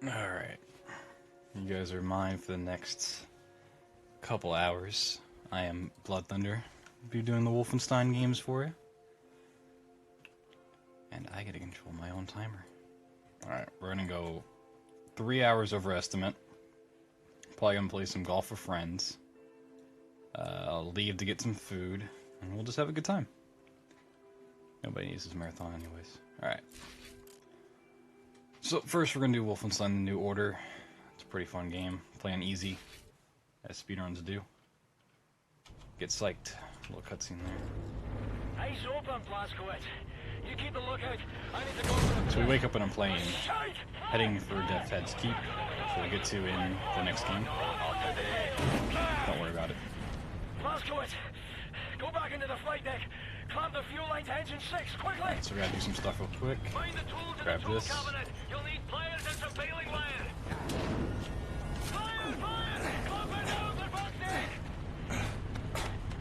Alright. You guys are mine for the next couple hours. I am Blood Thunder. Be doing the Wolfenstein games for you. And I get to control my own timer. Alright, we're gonna go 3 hours over estimate. Probably gonna play some golf with friends. I'll leave to get some food, and we'll just have a good time. Nobody needs this marathon anyways. Alright. So first we're gonna do Wolfenstein The New Order. It's a pretty fun game. Playing easy, as speedruns do. Get psyched. A little cutscene there. Eyes open, Blazkowicz. You keep the lookout. I need to go for a So we wake up in a plane, heading for Death's Head's Keep, which we'll get to in the next game. Don't worry about it. Blazkowicz, go back into the flight deck. Clamp the fuel line to engine 6, quickly! So we gotta do some stuff real quick. Find the tools in Grab the tool this. cabinet. You'll need pliers and some baling wire. Fire! Fire! Clamp it down, they're back there!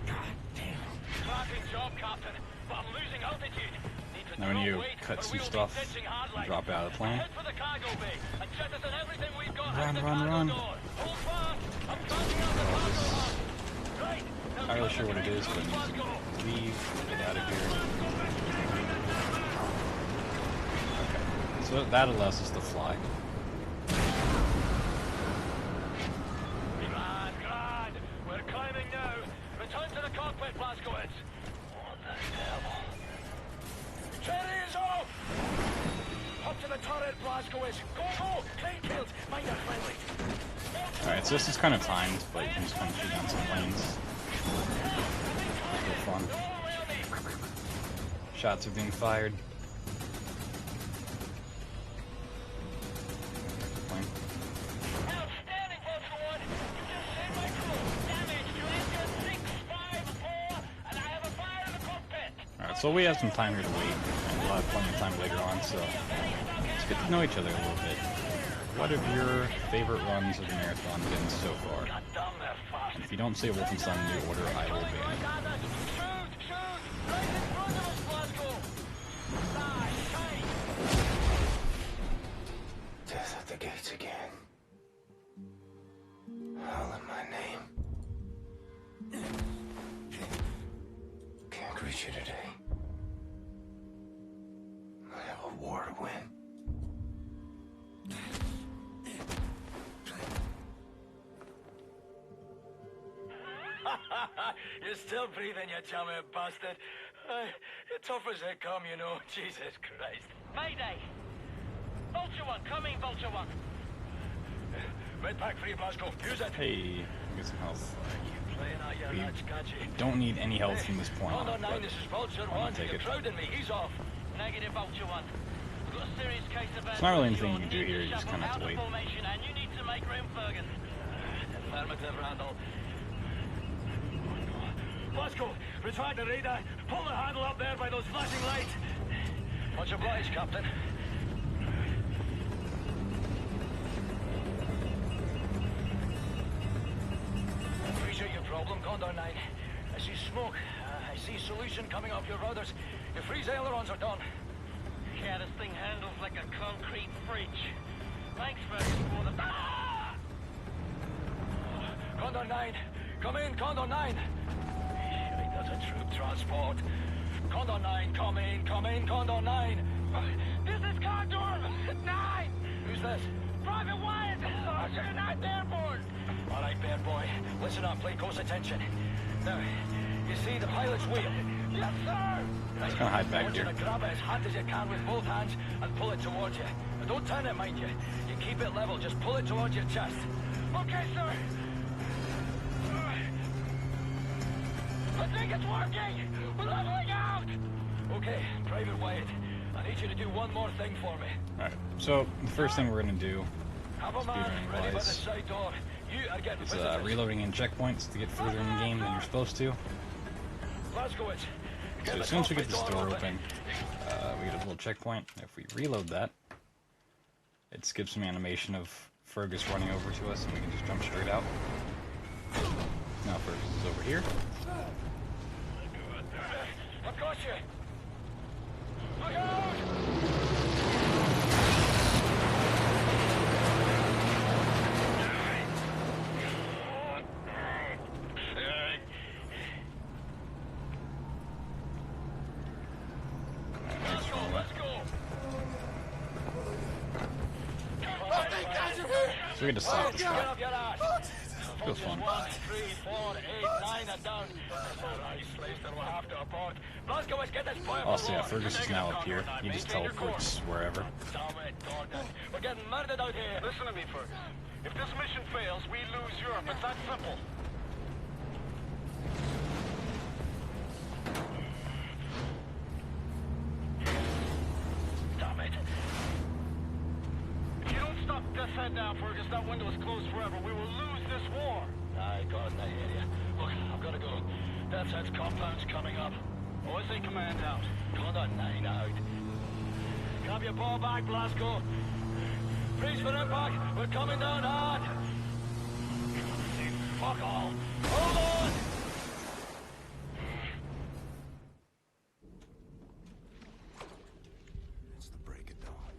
God damn. Cracking job, Captain. But I'm losing altitude. Need to Now when drop you weight, cut or some we'll be stuff, ditching hardline. drop out of the plane. Head for the cargo bay and jettison everything we've got Run, out the run, cargo run. door. Hold fast. I'm crashing out the cargo hub. Right. Not really sure what it is, but it needs to leave, get out of here. Okay, so that allows us to fly. Grand. We're climbing now. Return to the cockpit, Blazkowicz. What the devil? Cherry is off! Up to the turret, Blazkowicz. Go, go! Clean kills. Mind are friendly. Alright, so this is kind of timed, but you can just kind of shoot down some planes. Real fun. Shots are being fired. Plane. Outstanding, Vulture 1. You just saved my crew. Damage to engine 654, and I have a fire in the cockpit. Alright, so we have some time here to wait, and we'll have plenty of time later on, so let's get to know each other a little bit. What have your favorite runs of the marathon been so far? God damn, they're fast. And if you don't say Wolfenstein The New Order, I will ban you. Shoot! Shoot! Right in front of us, Glasgow! Ah, shite! Death at the gates again. Howling my name. Can't reach you today. I have a war to win. You're still breathing, you chummy bastard. You're tough as they come, you know. Jesus Christ. Mayday! Vulture 1, coming, Vulture 1. Red pack free, Glasgow. Use it. Hey, get some health. You playing out your We nuts, can't you? don't need any help from this point Hold on, on, 9, but this is Vulture I'm gonna 1. take You're it. crowding me. He's off. Negative, Vulture 1. We've got a serious case of... It's not really anything you can do here, you just kind of have to wait. Formation, and you need to make room, Fergus. Affirmative, Randall. Glasgow, retract the radar. Pull the handle up there by those flashing lights. Much obliged, Captain. I appreciate your problem, Condor 9. I see smoke. I see solution coming off your rudders. Your freeze ailerons are done. Yeah, this thing handles like a concrete fridge. Thanks, Fergus, for the... Ah! Condor 9! Come in, Condor 9! Shite, that's a troop transport. Condor 9, come in, Condor 9! This is Condor 9! Who's this? Private Wyatt! Sergeant Knight Airborne! Alright, Bear Boy, listen up, pay close attention. Now, you see the pilot's wheel? Yes, sir! Right, gonna hide back I want you here. to grab it as hard as you can with both hands and pull it towards you. Now, don't turn it, mind you. You keep it level, just pull it towards your chest. Okay, sir! I think it's working! We're leveling out! Okay, Private Wyatt, I need you to do one more thing for me. Alright, so the first thing we're gonna do Have a man Speedrunning ready by the wise, side door. You are getting is visitors. reloading in checkpoints to get further in the game than you're supposed to. Blazkowicz, So as soon as we get this door open, we get a little checkpoint. If we reload that, it skips some animation of Fergus running over to us, and we can just jump straight out. Now Fergus is over here. I've got you! Look out! So we get to stop this Get guy. off your ass. Feels fun. 1, 3, 4, 8, 9, and down. Alright, slaves, then we'll have to abort. Glasgow, let's get this fire. Also, yeah, Fergus is now up here. He just teleports wherever. Damn it, Gordon. We're getting murdered out here. Listen to me, Fergus. If this mission fails, we lose Europe. It's that simple. Damn it. If you don't stop this head now, Fergus, that window is closed forever. We will lose this war. Aye, Gordon, I hear you. Look, I've got to go. Death's Head's compound's coming up. OSA command out. Condor 9 out. Grab your ball back, Glasgow. Freeze for impact. We're coming down hard. Fuck all. Hold on! It's the break of dawn.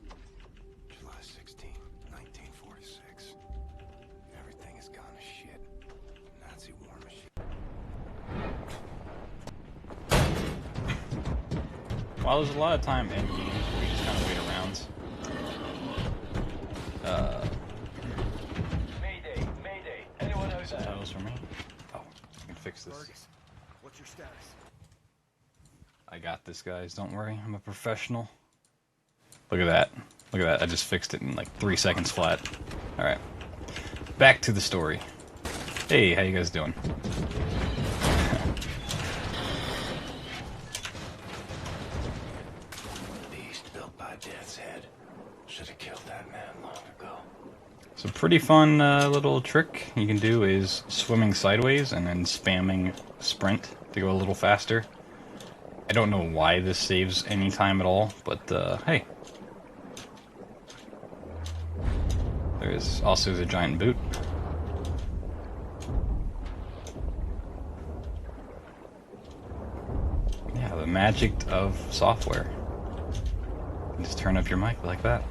July 16, 1946. Everything has gone to shit. Nazi war machine. While there's a lot of time in games where you just kind of wait around. Mayday, Mayday. Anyone out there? Subtitles for me. Oh, I can fix this. Fergus, what's your status? I got this, guys. Don't worry. I'm a professional. Look at that. Look at that. I just fixed it in like 3 seconds flat. Alright. Back to the story. Hey, how you guys doing? Beast built by Death's Head. Should have killed that man long ago. So pretty fun little trick you can do is swimming sideways and then spamming sprint to go a little faster. I don't know why this saves any time at all, but hey. There's also the giant boot. Yeah, the magic of software. You just turn up your mic like that.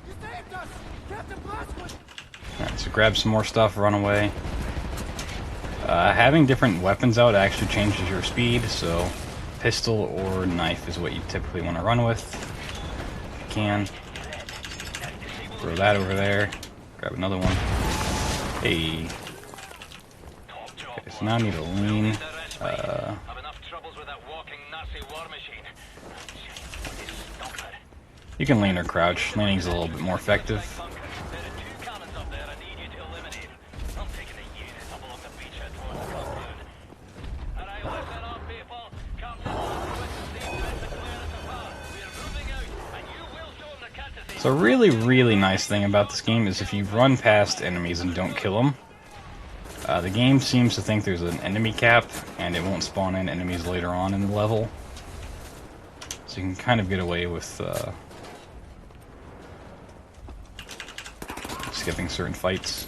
You saved us! Captain Blackwood! Alright, so grab some more stuff, run away. Having different weapons out actually changes your speed, so pistol or knife is what you typically want to run with. If you can. Throw that over there. Grab another one. Hey. Okay, so now I need to lean. Have enough troubles with that walking Nazi war machine. You can lean or crouch. Leaning's a little bit more effective. There are 2 cannons up there I need you to eliminate. I'm taking a unit up along the beachhead towards the compound. Alright, listen up, people. Captain Blackwood received the clearance of power. We are moving out, and you will show them the courtesy. So a really nice thing about this game is if you run past enemies and don't kill them, the game seems to think there's an enemy cap, and it won't spawn in enemies later on in the level. So you can kind of get away with skipping certain fights.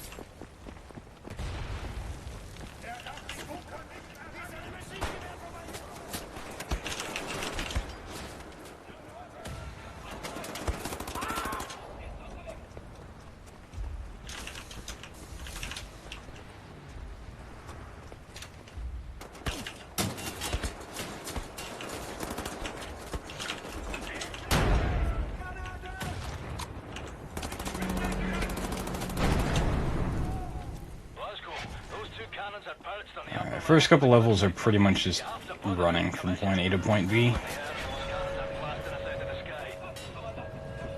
First couple levels are pretty much just running from point A to point B.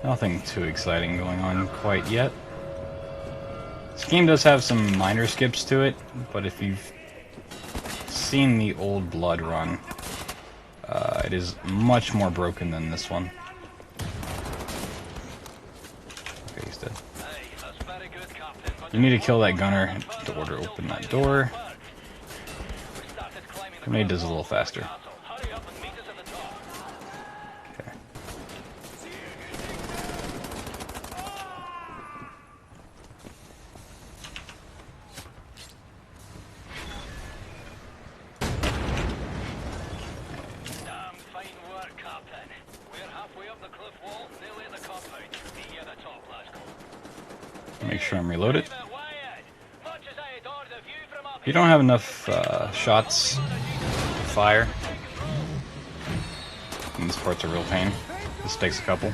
Nothing too exciting going on quite yet. This game does have some minor skips to it, but if you've seen the old Blood run, it is much more broken than this one. Okay, he's dead. You need to kill that gunner in order to open that door. Grenade does a little faster. Okay. Make sure I'm reloaded. If you don't have enough shots to fire, and this part's a real pain. This takes a couple.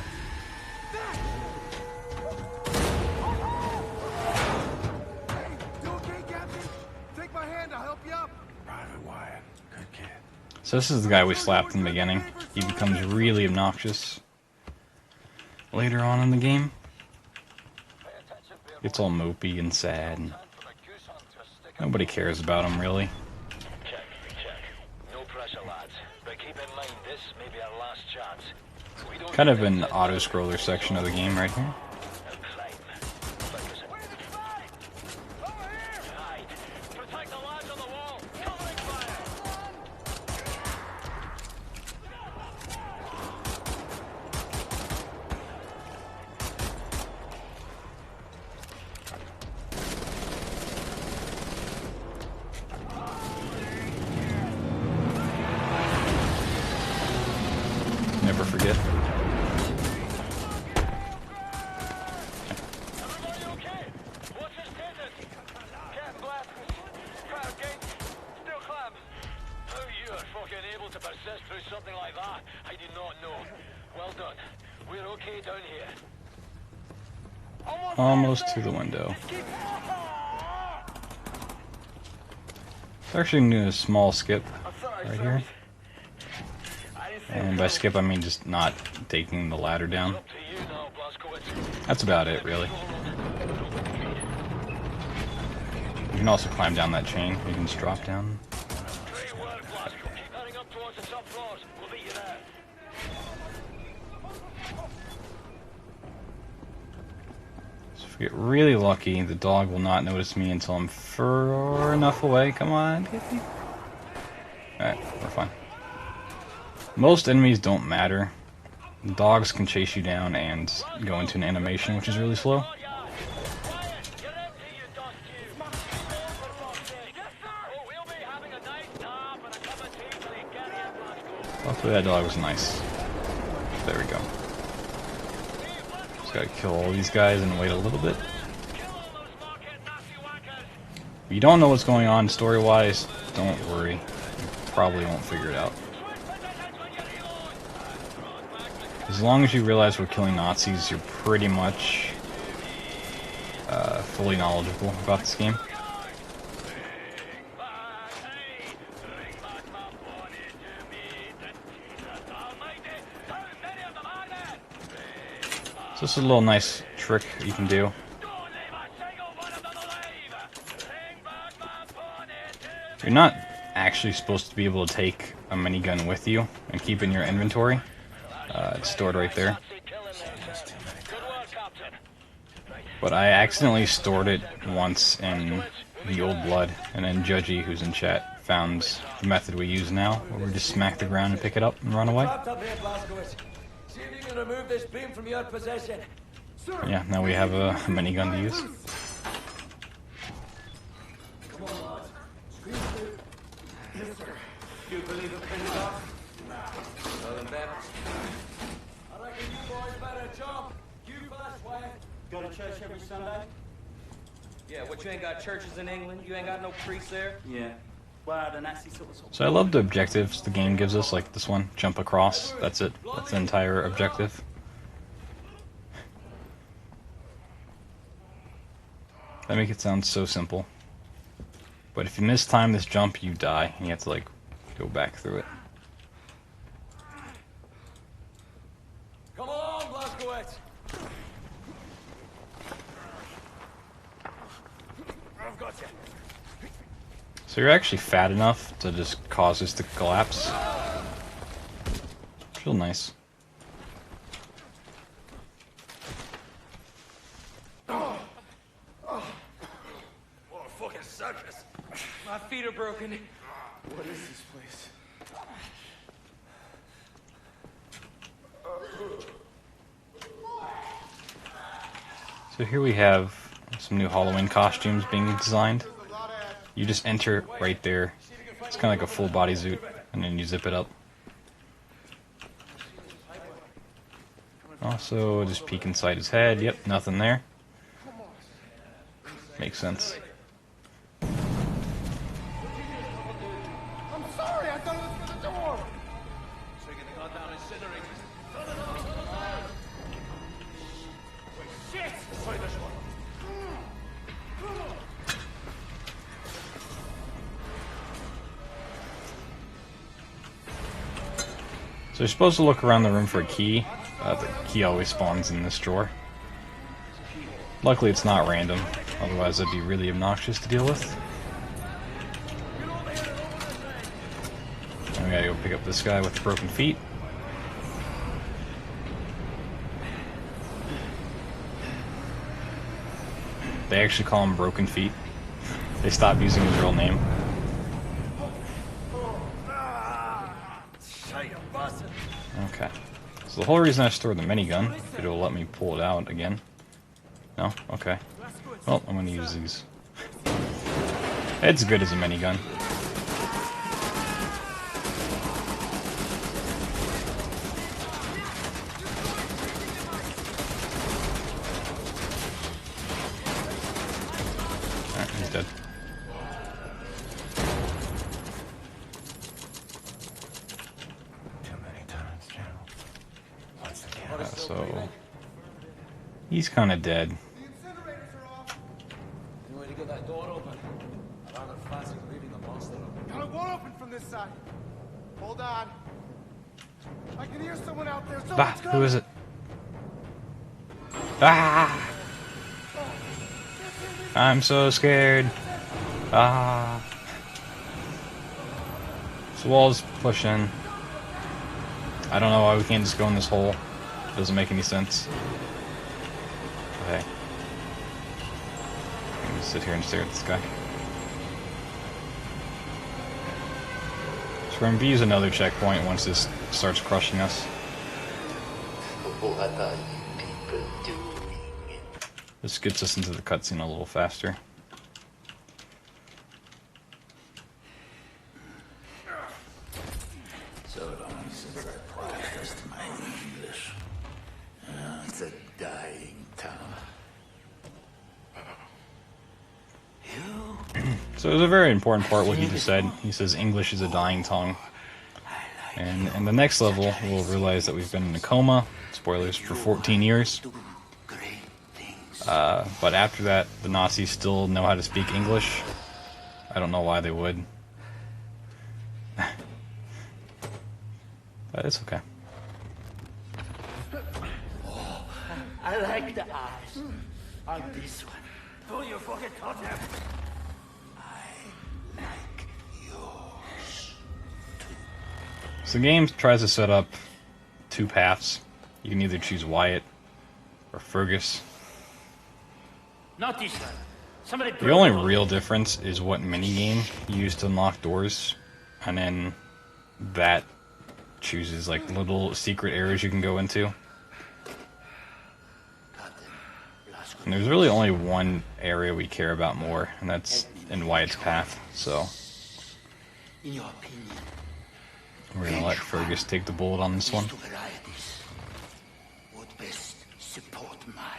So this is the guy we slapped in the beginning. He becomes really obnoxious later on in the game. It's all mopey and sad. And nobody cares about him, really. Check. No pressure, lads. But keep in mind, this may be our last chance. We don't Kind of an auto-scroller section of the game right here. Protect the lads on the wall. Covering fire. Never forget. Everybody okay? What's his status? Can't blast. Crowd gate. Still clam. How you are fucking able to persist through something like that, I do not know. Well done. We're okay down here. Almost to the window. It's actually doing a small skip right here. And by skip, I mean just not taking the ladder down. Up to you now, Blazkowicz. That's about it, really. You can also climb down that chain. You can just drop down. Great work, Blazko. Keep heading up towards the top floors. We'll meet you there. So if we get really lucky, the dog will not notice me until I'm far enough away. Come on, get me. Alright, we're fine. Most enemies don't matter. Dogs can chase you down and go into an animation, which is really slow. Hopefully that dog was nice. There we go. Just gotta kill all these guys and wait a little bit. If you don't know what's going on story-wise, don't worry. You probably won't figure it out. As long as you realize we're killing Nazis, you're pretty much fully knowledgeable about this game. So this is a little nice trick you can do. You're not actually supposed to be able to take a minigun with you and keep it in your inventory. It's stored right there. But I accidentally stored it once in the Old Blood, and then Judgy, who's in chat, found the method we use now, where we just smack the ground and pick it up and run away. Yeah, now we have a minigun to use. You believe it, Pentagon? Well, then better. I reckon you boys better jump. You first, way. Go to church every Sunday? Yeah, what, you ain't got churches in England? You ain't got no priests there? Yeah. Well, the Nazi sort of... So I love the objectives the game gives us, like this one, jump across. That's it. That's the entire objective. That makes it sound so simple. But if you mistime this jump, you die, and you have to, like, go back through it. Come along, Blazkowicz. I've got you. So you're actually fat enough to just cause this to collapse. Real nice. What a fucking circus. My feet are broken. What is this place? So here we have some new Halloween costumes being designed. You just enter right there. It's kind of like a full body suit, and then you zip it up. Also, just peek inside his head. Yep, nothing there. Makes sense. I'm sorry, I thought it was for the door. So you're supposed to look around the room for a key. The key always spawns in this drawer. Luckily it's not random, otherwise it'd be really obnoxious to deal with. And we gotta go pick up this guy with the broken feet. They actually call him Broken Feet. They stopped using his real name. Okay. So the whole reason I stored the minigun, if it'll let me pull it out again. No? Okay. Well, I'm gonna use these. It's good as a minigun. Alright, he's dead. So he's kind of dead. The incinerators are off. You want to get that door open? I rather fancy leaving the monster open. Got it won't open from this side. Hold on. I can hear someone out there. Bah, Someone's who coming. is it? Ah! I'm so scared. Ah! This wall's pushing. I don't know why we can't just go in this hole. It doesn't make any sense. Okay. I'm gonna sit here and stare at this guy. So we're gonna use another checkpoint once this starts crushing us. What are you people doing? This gets us into the cutscene a little faster. So long since I practiced my English. It's a dying tongue. So there's a very important part what he just said. He says English is a dying tongue. And in the next level, we'll realize that we've been in a coma, spoilers, for 14 years. Great things. But after that, the Nazis still know how to speak English. I don't know why they would. But it's okay. I like the eyes on this one. Do you fucking touch him? I like yours. So the game tries to set up two paths. You can either choose Wyatt or Fergus. Not this one. Somebody The only real difference is what minigame you use to unlock doors, and then that chooses like little secret areas you can go into. And there's really only one area we care about more, and that's in Wyatt's path. So In your opinion, we're gonna let Fergus take the bullet on this one. two varieties would best support my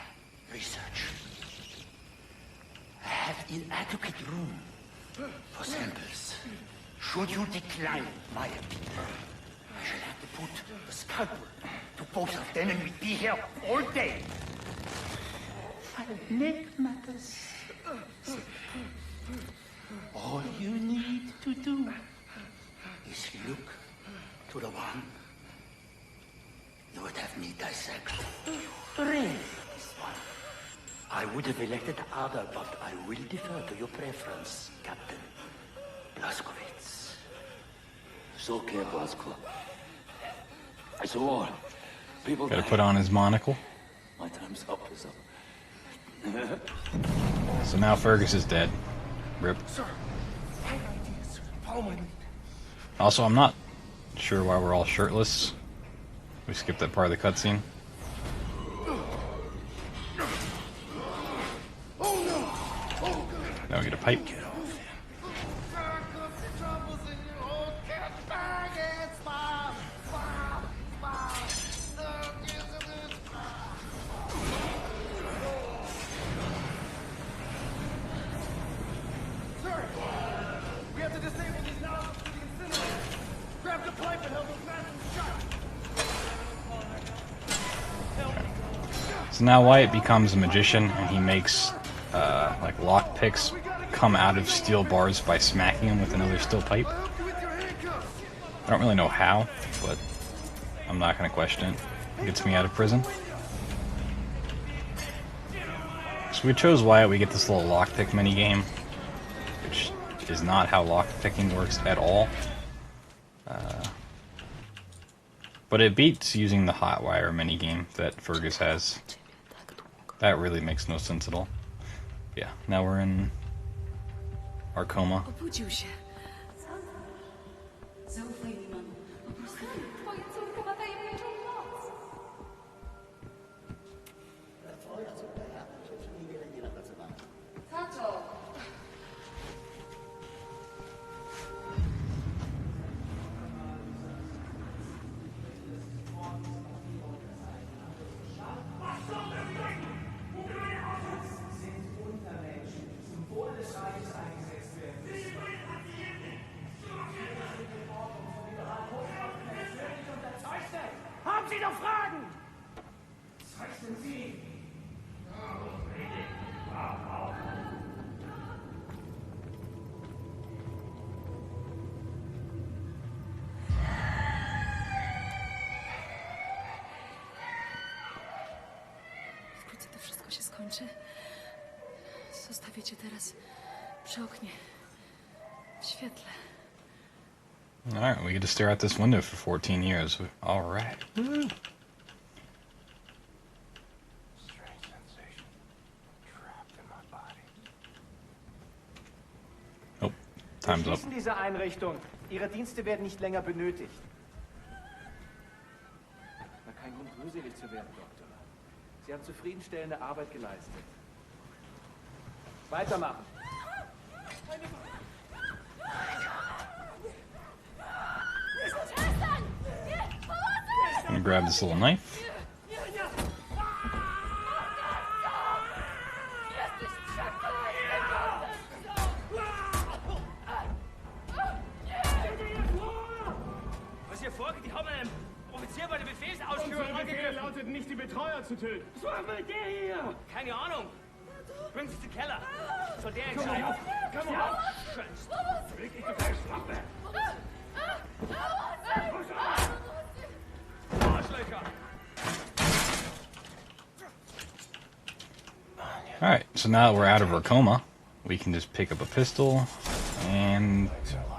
research. I have inadequate room for samples. Should you decline my opinion, I shall have to put a scalpel to both of them, and we'd be here all day. I'll make matters simple. All you need to do is look to the one you would have me dissect. Really, this one. I would have elected the other, but I will defer to your preference, Captain Blazkowicz. It's okay, Blazko. It's a war. People Gotta die. put on his monocle. My time's up is up. So now Fergus is dead. Rip. Sir, I have ideas. Follow my lead. Also, I'm not sure why we're all shirtless. We skipped that part of the cutscene. Now we get a pipe. So now Wyatt becomes a magician, and he makes like lock picks come out of steel bars by smacking them with another steel pipe. I don't really know how, but I'm not going to question it. It gets me out of prison. So we chose Wyatt. We get this little lockpick minigame, which is not how lockpicking works at all. But it beats using the hot wire minigame that Fergus has. That really makes no sense at all. Yeah, now we're in our coma. Obudził się. Zaufaj mi, mamo. Po prostu twoja córka ma tajemniczą moc. Tato! Haben Sie noch Fragen? Zeichnen Sie! Wkrótce to wszystko się skończy. Zostawię cię teraz przy oknie. W świetle. Alright, we get to stare out this window for 14 years. Alright. Strange sensation. Trapped in my body. Oh, time's up. Schließen diese Einrichtung. Ihre Dienste werden nicht länger benötigt. Na, kein Grund, rührselig zu werden, Doktor. Sie haben zufriedenstellende Arbeit geleistet. Weitermachen. I'm gonna grab this little knife. Was hier vorgeht, die haben einen Offizier bei der Befehlsausführung angegriffen. Lautet nicht, die Betreuer zu töten. Was war mit der hier? Keine Ahnung. Bringen Sie zum Keller. Soll der entscheiden. Komm auf! Wirklich gefällt Schwache! Arschlöcher! Alright, so now that we're out of our coma, we can just pick up a pistol and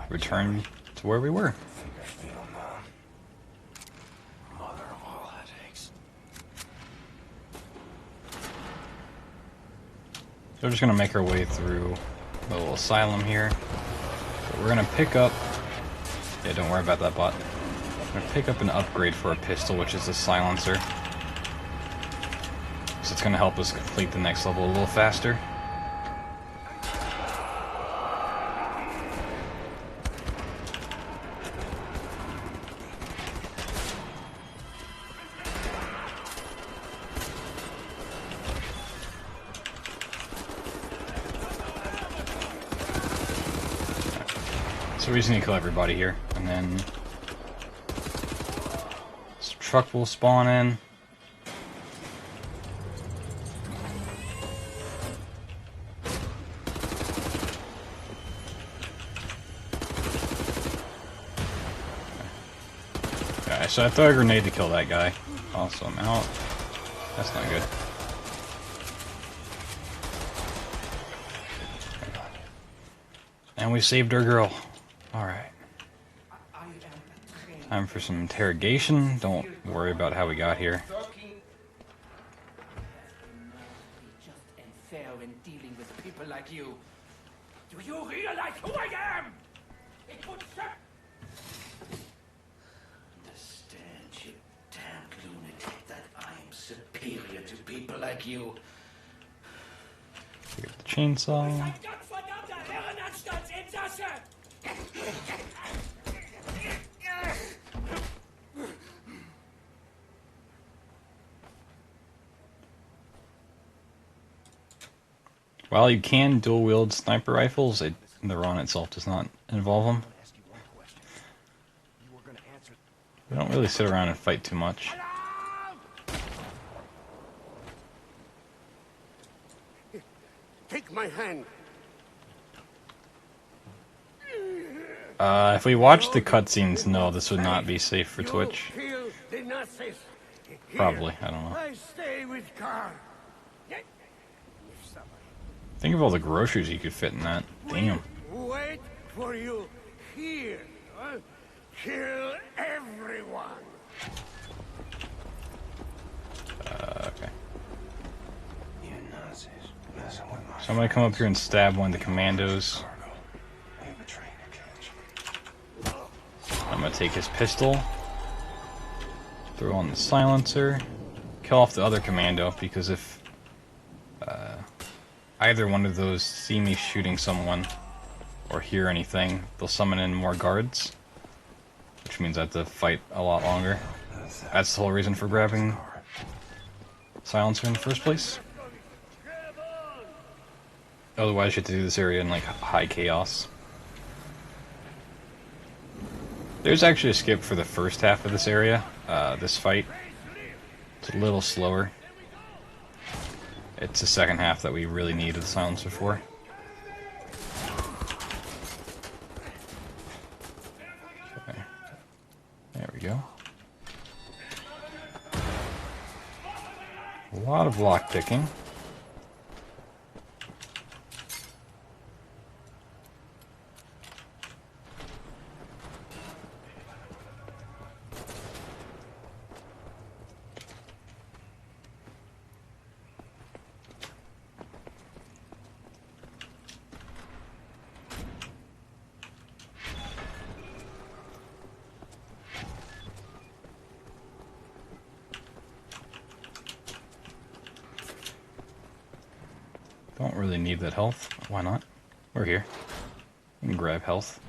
return to where we were. Mother of all headaches. So we're just gonna make our way through the little asylum here. So we're gonna pick up... Yeah, don't worry about that bot. We're gonna pick up an upgrade for a pistol, which is a silencer. So it's gonna help us complete the next level a little faster. So we just need to kill everybody here, and then this truck will spawn in. Okay, so I throw a grenade to kill that guy. Also, I'm out. That's not good. And we saved our girl. Alright. Time for some interrogation. Don't worry about how we got here. Just unfair when dealing with people like you. Do you realize who I am? It would Understand, you damned lunatic, that I am superior to people like you. Pick up the chainsaw. Gottverdammter Herrenanstaltsinsasse! While you can dual wield sniper rifles, the run itself does not involve them. Ask you one question. You were gonna We don't really sit around and fight too much. Take my hand. If we watch the cutscenes, no, this would not be safe for Twitch. Kill the Nazis. Probably, I don't know. I stay with Carl. Think of all the groceries you could fit in that. Damn. Wait for you here. Huh? Kill everyone. Okay. You Nazis messing with my So I'm gonna come up here and stab one of the commandos. I have a train to catch. I'm gonna take his pistol, throw on the silencer, kill off the other commando, because if either one of those see me shooting someone or hear anything, they'll summon in more guards, which means I have to fight a lot longer. That's the whole reason for grabbing silencer in the first place. Otherwise you have to do this area in like high chaos. There's actually a skip for the first half of this area, this fight. It's a little slower. It's the second half that we really needed the silencer for. Okay. There we go. A lot of lockpicking. Don't really need that health. Why not? We're here. We can grab health.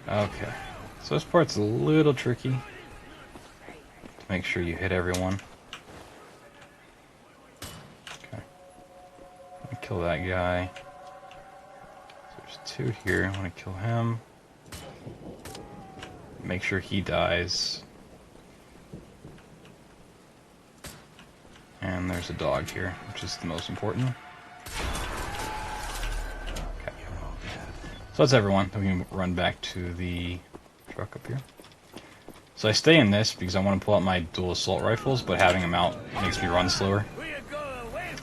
Okay. So this part's a little tricky. To make sure you hit everyone. Okay. I'm gonna kill that guy. There's two here. I want to kill him. Make sure he dies. And there's a dog here, which is the most important. Okay. So that's everyone. Then we can run back to the truck up here. So I stay in this because I want to pull out my dual assault rifles, but having them out makes me run slower.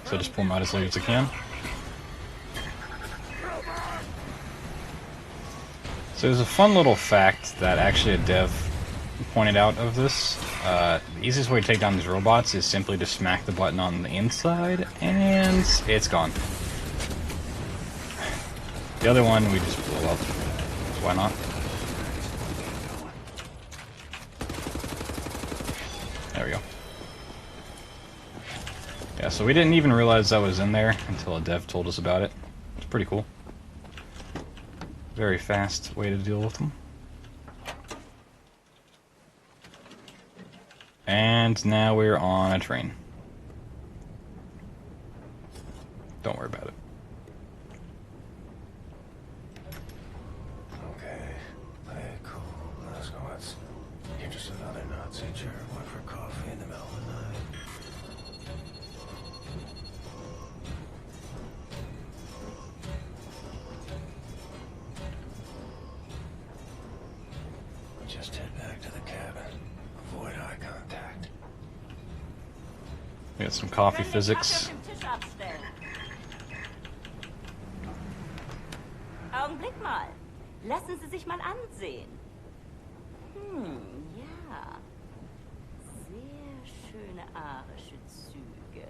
So I just pull them out as late as I can. So there's a fun little fact that actually a dev pointed out of this. The easiest way to take down these robots is simply to smack the button on the inside, and it's gone. The other one we just blew up. So why not? There we go. Yeah, so we didn't even realize that was in there until a dev told us about it. It's pretty cool. Very fast way to deal with them. And now we're on a train. Don't worry about it. Okay, play it cool. Let's go. You're just another Nazi jerk. Went for coffee in the middle of the night. Just head back to the cabin. Avoid eye contact. We got some coffee physics. Augenblick mal. Lassen Sie sich mal ansehen. Ja. Sehr schöne arische Züge.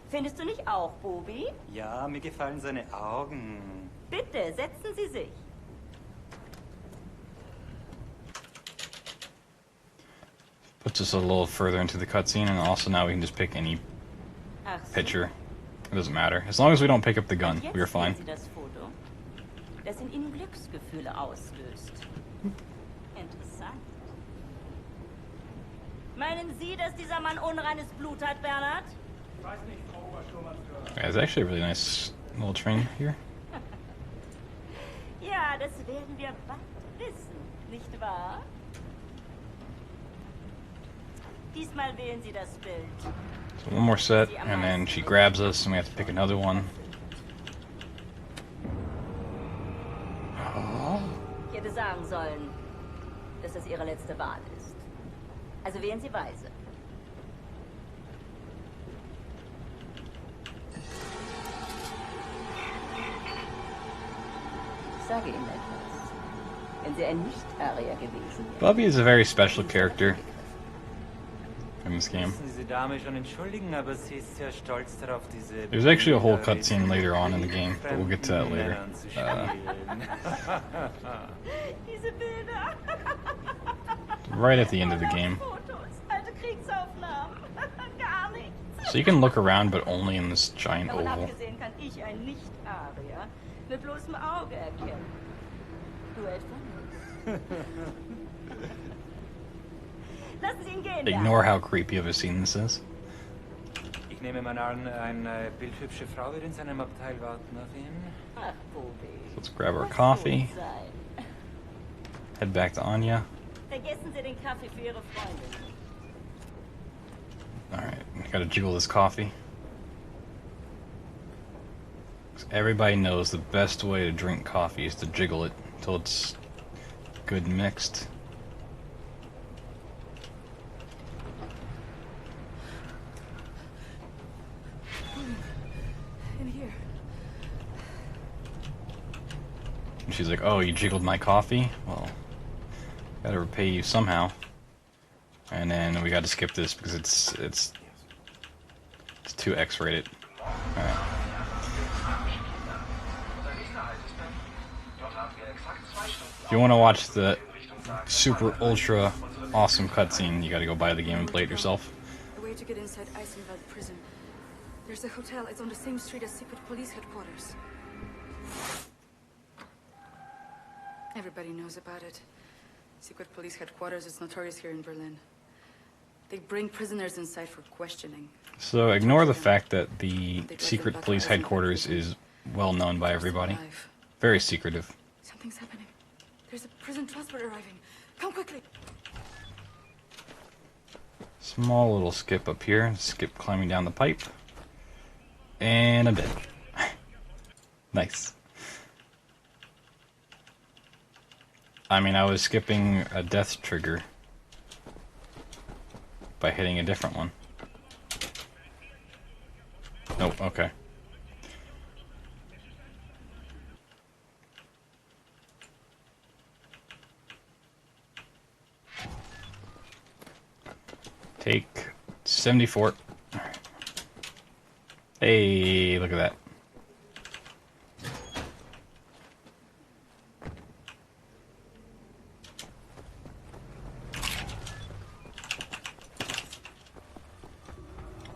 Findest du nicht auch, Bobi? Ja, mir gefallen seine Augen. Bitte, setzen Sie sich. Puts us a little further into the cutscene, and also now we can just pick any picture. It doesn't matter. As long as we don't pick up the gun, we're fine. Sie das Foto, das in Ihnen Glücksgefühle auslöst. Interessant. Meinen Sie, dass dieser Mann unreines Blut hat, Bernhard? Ich weiß nicht, Frau Obersturmführer. Yeah, it's actually a really nice little train here. Ja, das werden wir bald wissen, nicht wahr? Diesmal wählen Sie das Bild. So one more set, and then she grabs us, and we have to pick another one. Ich hätte sagen sollen, dass das Ihre letzte Wahl ist. Also wählen Sie weise. Ich sage Ihnen etwas. Wenn Sie ein Nicht-Arier gewesen wären. Bubby is a very special character in this game. Diese Dame schon entschuldigen, aber sie ist sehr stolz darauf, diese There's actually a whole cutscene later on in the game, but we'll get to that later. Diese Bilder. Right at the end of the game. Fotos, alte Kriegsaufnahmen. Gar nichts. So you can look around, but only in this giant Davon oval. abgesehen kann ich ein Nicht-Arier mit bloßem Auge erkennen. Du etwa nicht? Lassen Sie ihn gehen. Ignore how creepy of a scene this is. Ich nehme mal an, eine bildhübsche Frau wird in seinem Abteil warten auf ihn. Ach, Bobby. So let's grab our coffee. Head back to Anya. Vergessen Sie den Kaffee für Ihre Freundin. Alright, gotta jiggle this coffee. 'Cause everybody knows the best way to drink coffee is to jiggle it until it's good mixed. In here. And she's like, "Oh, you jiggled my coffee? Well, gotta repay you somehow." And then we gotta skip this because it's too X-rated. Alright. If you want to watch the super ultra awesome cutscene, you gotta go buy the game and play it yourself. A way to get inside Eisenwald prison. There's a hotel. It's on the same street as secret police headquarters. Everybody knows about it. Secret police headquarters is notorious here in Berlin. They bring prisoners inside for questioning. So ignore the fact that the secret police headquarters is well known by everybody. Very secretive. Something's happening. There's a prison transport arriving. Come quickly. Small little skip up here. Skip climbing down the pipe. And I'm dead. Nice. I mean, I was skipping a death trigger by hitting a different one. Oh, okay. Take 74. Alright. Hey, look at that.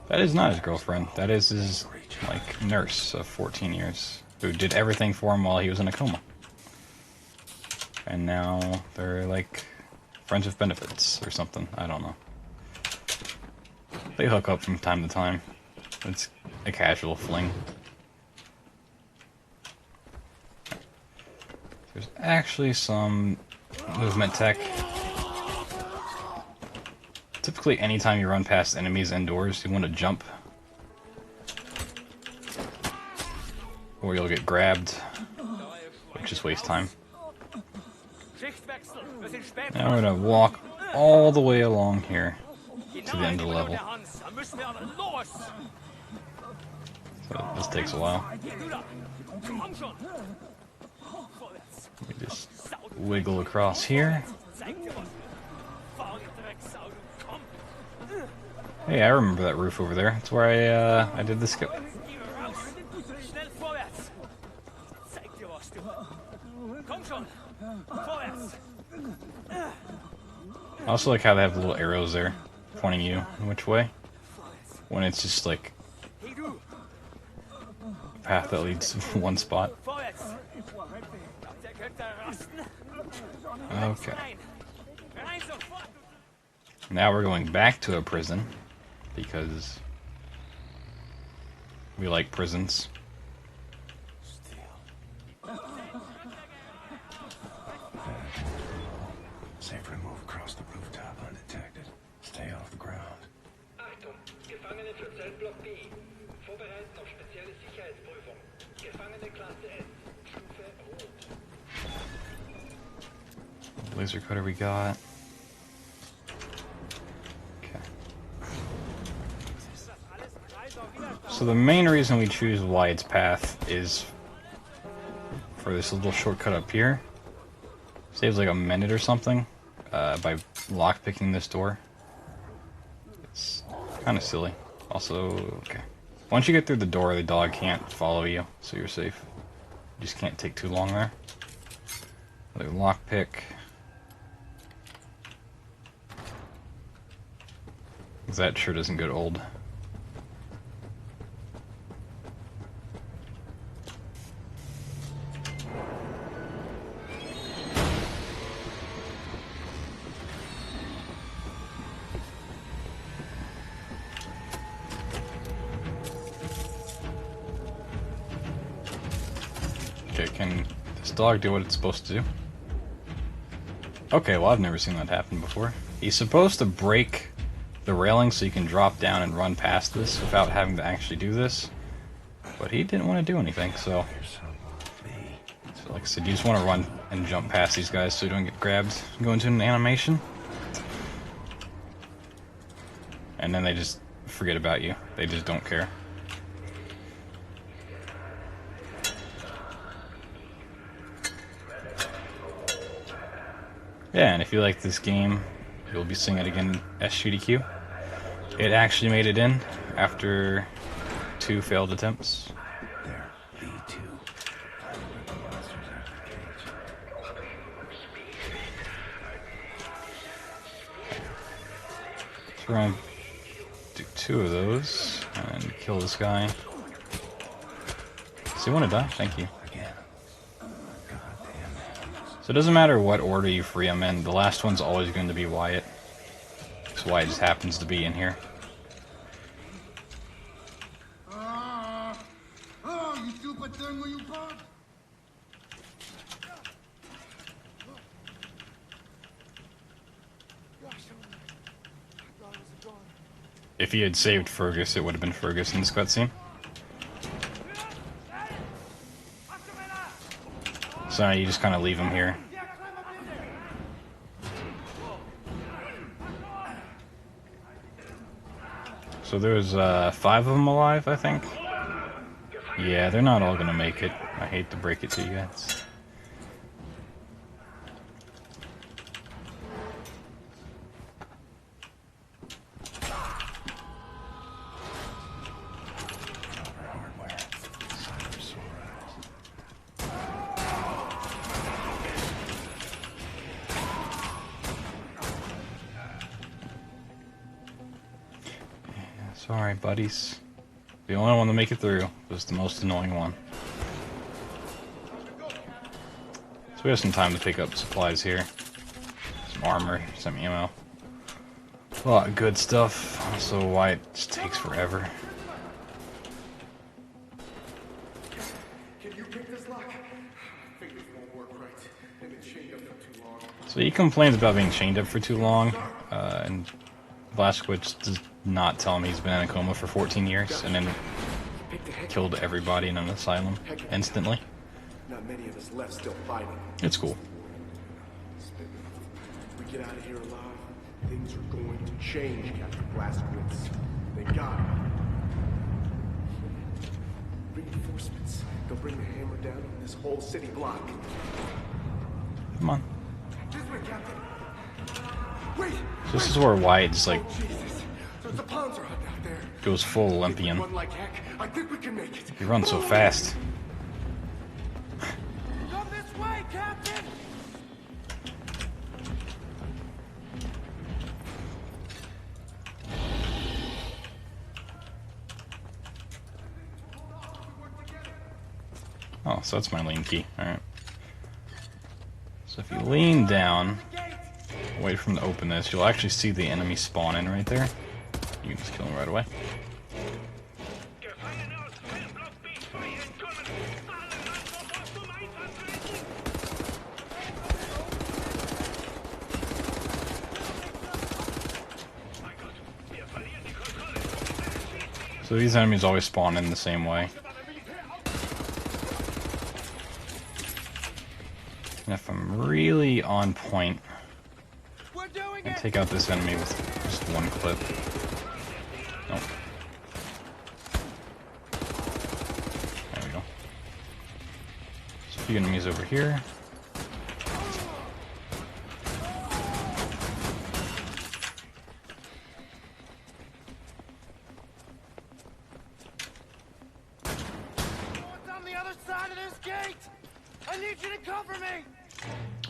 That is not his girlfriend. That is his, like, nurse of 14 years who did everything for him while he was in a coma. And now they're, like, friends with benefits or something. I don't know. They hook up from time to time. It's a casual fling. There's actually some movement tech. Typically, anytime you run past enemies indoors, you want to jump. Or you'll get grabbed, which just wastes time. Now we're going to walk all the way along here to the end of the level. So this takes a while. We just wiggle across here. Hey, I remember that roof over there. That's where I did the skip. I also like how they have the little arrows there pointing you which way, when it's just like a path that leads to one spot. Okay. Now we're going back to a prison because we like prisons. Safer to move across the rooftop undetected. Stay off the ground. Achtung, Gefangene für Zellblock B. Vorbereiten auf spezielle Sicherheitsprüfung. Gefangene Klasse S. Stufe Rot. Laser cutter we got. Okay. So the main reason we choose Wyatt's path is for this little shortcut up here. Saves like a minute or something by lockpicking this door. It's kind of silly. Also, okay. Once you get through the door, the dog can't follow you, so you're safe. You just can't take too long there. Another lockpick. That sure doesn't get old. Okay, can this dog do what it's supposed to do? Okay, well I've never seen that happen before. He's supposed to break the railing so you can drop down and run past this without having to actually do this. But he didn't want to do anything, so like I said, you just want to run and jump past these guys so you don't get grabbed and go into an animation. And then they just forget about you. They just don't care. Yeah, and if you like this game, you'll be seeing it again in SGDQ. It actually made it in after 2 failed attempts. There, B2. So we're gonna do 2 of those and kill this guy. Does he want to die? Thank you. So it doesn't matter what order you free him in, the last one's always going to be Wyatt. Because Wyatt just happens to be in here. You stupid thing, will you bug? If he had saved Fergus, it would have been Fergus in this cutscene. So now you just kind of leave him here. So there's 5 of them alive, I think. Yeah, they're not all gonna make it. I hate to break it to you guys. Sorry, buddies. The only one to make it through was the most annoying one. So we have some time to pick up supplies here. Some armor, some ammo. A lot of good stuff. Also, why it just takes forever. Can you pick this lock? Fingers won't work right. They've been chained up for too long. So he complains about being chained up for too long, and Blazkowicz does not tell him he's been in a coma for 14 years, and then killed everybody in an asylum instantly. Not many of us left still fighting. It's cool. If we get out of here alive, things are going to change, Captain Blazkowicz. They got it. Reinforcements. They'll bring the hammer down on this whole city block. Come on. This way, Captain. Wait! So this is where Wyatt just like Jesus. So the Panzer out there. goes full Olympian. Run like heck. I think we can make it. He runs so fast. Come this way, Captain! Oh, so that's my lean key. Alright. So if you lean down, away from to open this, you'll actually see the enemy spawn in right there. You can just kill him right away. So these enemies always spawn in the same way. And if I'm really on point, I can take out this enemy with just one clip. Nope. There we go. There's a few enemies over here.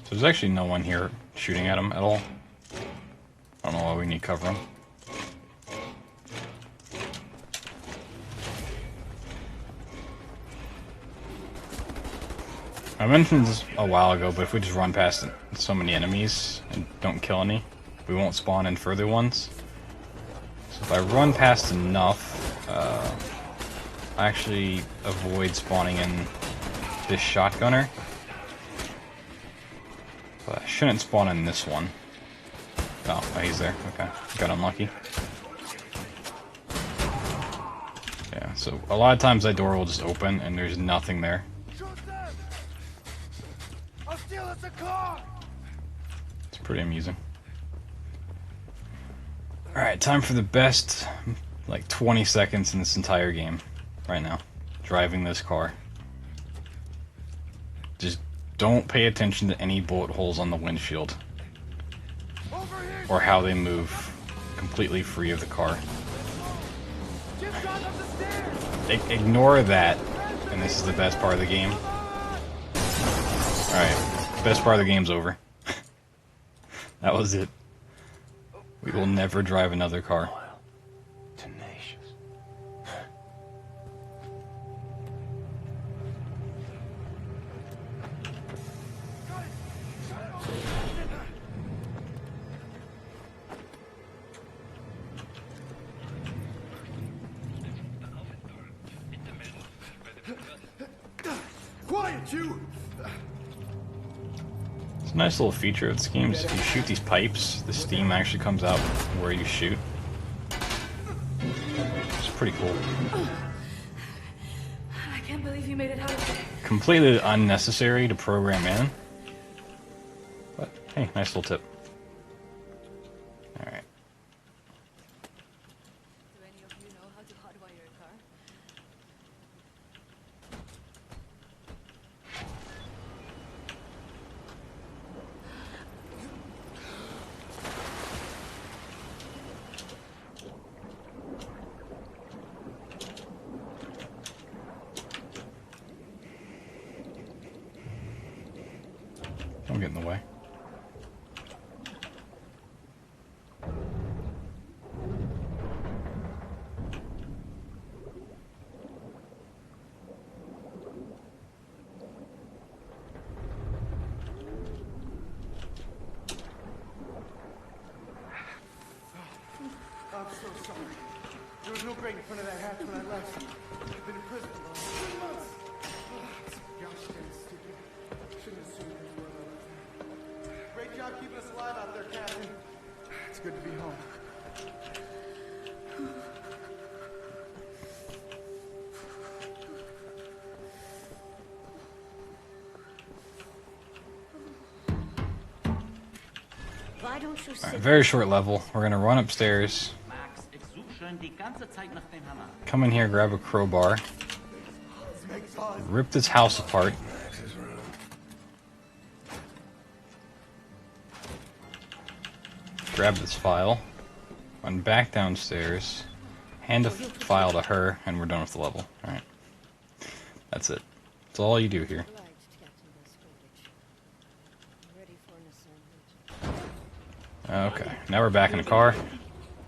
So there's actually no one here shooting at him at all. I don't know why we need cover him. I mentioned this a while ago, but if we just run past so many enemies and don't kill any, we won't spawn in further ones. So if I run past enough, I actually avoid spawning in this shotgunner. But I shouldn't spawn in this one. Oh, he's there. Okay, got unlucky. Yeah, so a lot of times that door will just open and there's nothing there. It's pretty amusing. Alright, time for the best, like, 20 seconds in this entire game. Right now. Driving this car. Just don't pay attention to any bullet holes on the windshield. Or how they move. Completely free of the car. Ignore that. And this is the best part of the game. Alright. Best part of the game's over. That was it. We will never drive another car. Tenacious. Quiet, you! It's a nice little feature of this game is if you shoot these pipes, the steam actually comes out where you shoot. It's pretty cool. I can't believe you made it out of there. Completely unnecessary to program in. But, hey, nice little tip. Alright. Do any of you know how to hotwire a car? Don't get in the way. I'm so sorry. There was no break in front of that hatch when I left. I've been in prison for 3 months. Gosh dang stupid. Shouldn't have assumed things were like that. Great job keeping us alive out there, Captain. It's good to be home. Why don't you Alright, very short level. We're gonna run upstairs. Come in here, grab a crowbar. Rip this house apart. Grab this file. Run back downstairs. Hand the file to her, and we're done with the level. Alright. That's it. That's all you do here. Okay, now we're back in the car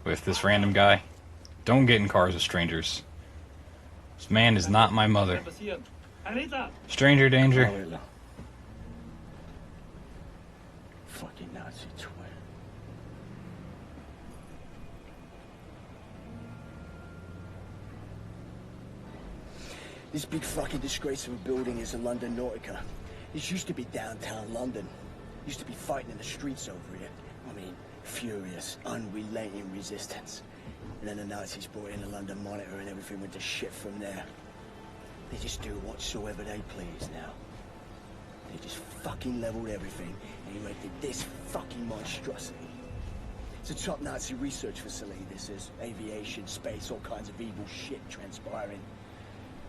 with this random guy. Don't get in cars with strangers. This man is not my mother. Stranger danger. Fucking Nazi twin. This big fucking disgrace of a building is the London Nautica. This used to be downtown London. Used to be fighting in the streets over here. I mean, furious, unrelenting resistance. And then the Nazis brought in the London Monitor and everything went to shit from there. They just do whatsoever they please now. They just fucking leveled everything and erected this fucking monstrosity. It's a top Nazi research facility, this is. Aviation, space, all kinds of evil shit transpiring.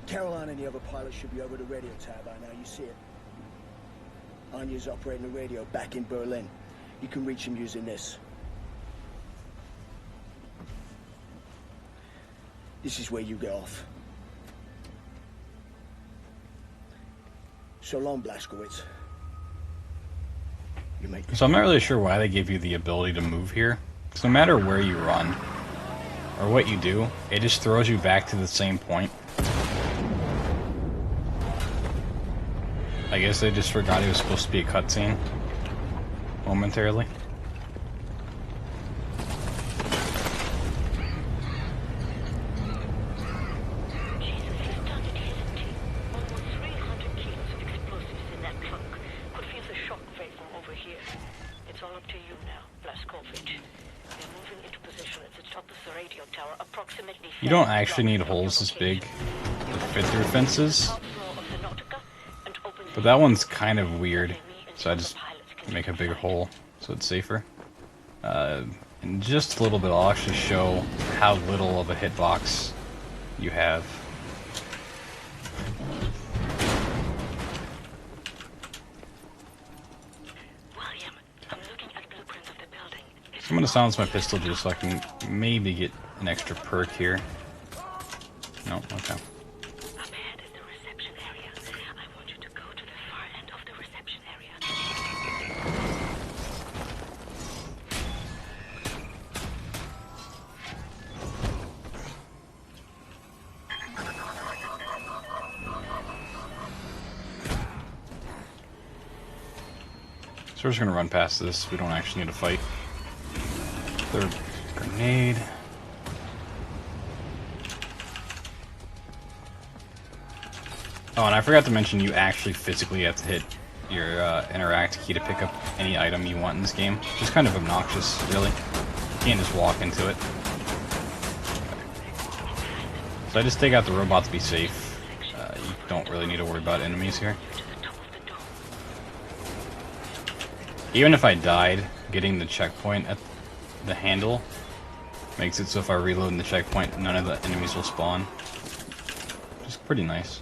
Caroline and the other pilots should be over the radio tower by now, you see it. Anya's operating the radio back in Berlin. You can reach him using this. This is where you get off. So long, Blazkowicz. You make So I'm not really sure why they gave you the ability to move here. Because no matter where you run, or what you do, it just throws you back to the same point. I guess they just forgot it was supposed to be a cutscene. Momentarily. You don't actually need holes this big to fit through fences, but that one's kind of weird, so I just make a bigger hole so it's safer. In just a little bit, I'll actually show how little of a hitbox you have. So I'm going to silence my pistol just so I can maybe get an extra perk here. No, okay. So we're just gonna run past this. We don't actually need to fight. Third grenade. Oh, and I forgot to mention you actually physically have to hit your interact key to pick up any item you want in this game. Which is kind of obnoxious, really. You can't just walk into it. So I just take out the robot to be safe. You don't really need to worry about enemies here. Even if I died, getting the checkpoint at the handle makes it so if I reload in the checkpoint, none of the enemies will spawn. Which is pretty nice.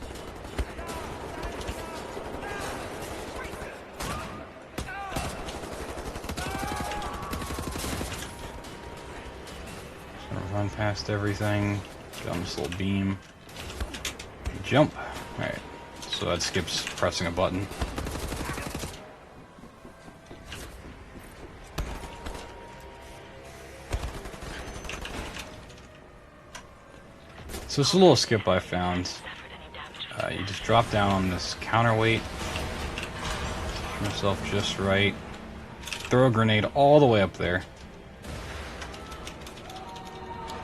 So run past everything, get on this little beam, jump. Alright, so that skips pressing a button. So this is a little skip I found. You just drop down on this counterweight, turn yourself just right, throw a grenade all the way up there,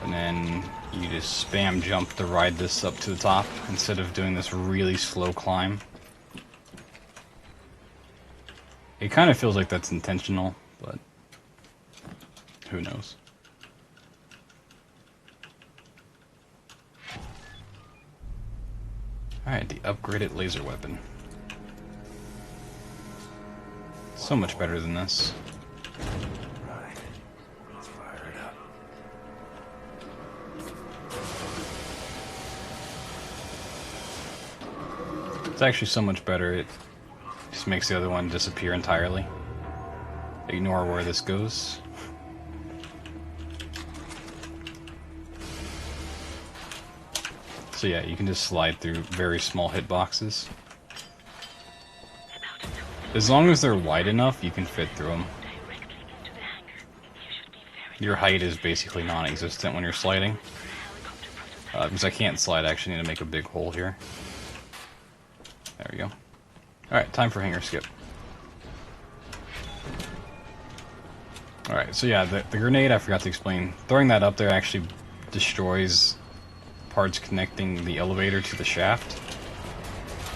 and then you just spam jump to ride this up to the top instead of doing this really slow climb. It kind of feels like that's intentional, but who knows. Alright, the upgraded laser weapon. So much better than this. Right. Let's fire it up. It's actually so much better, it just makes the other one disappear entirely. Ignore where this goes. So yeah, you can just slide through very small hitboxes. As long as they're wide enough, you can fit through them. Your height is basically non-existent when you're sliding. Because I can't slide, I actually need to make a big hole here. There we go. Alright, time for hanger skip. Alright, so yeah, the grenade, I forgot to explain. Throwing that up there actually destroys parts connecting the elevator to the shaft,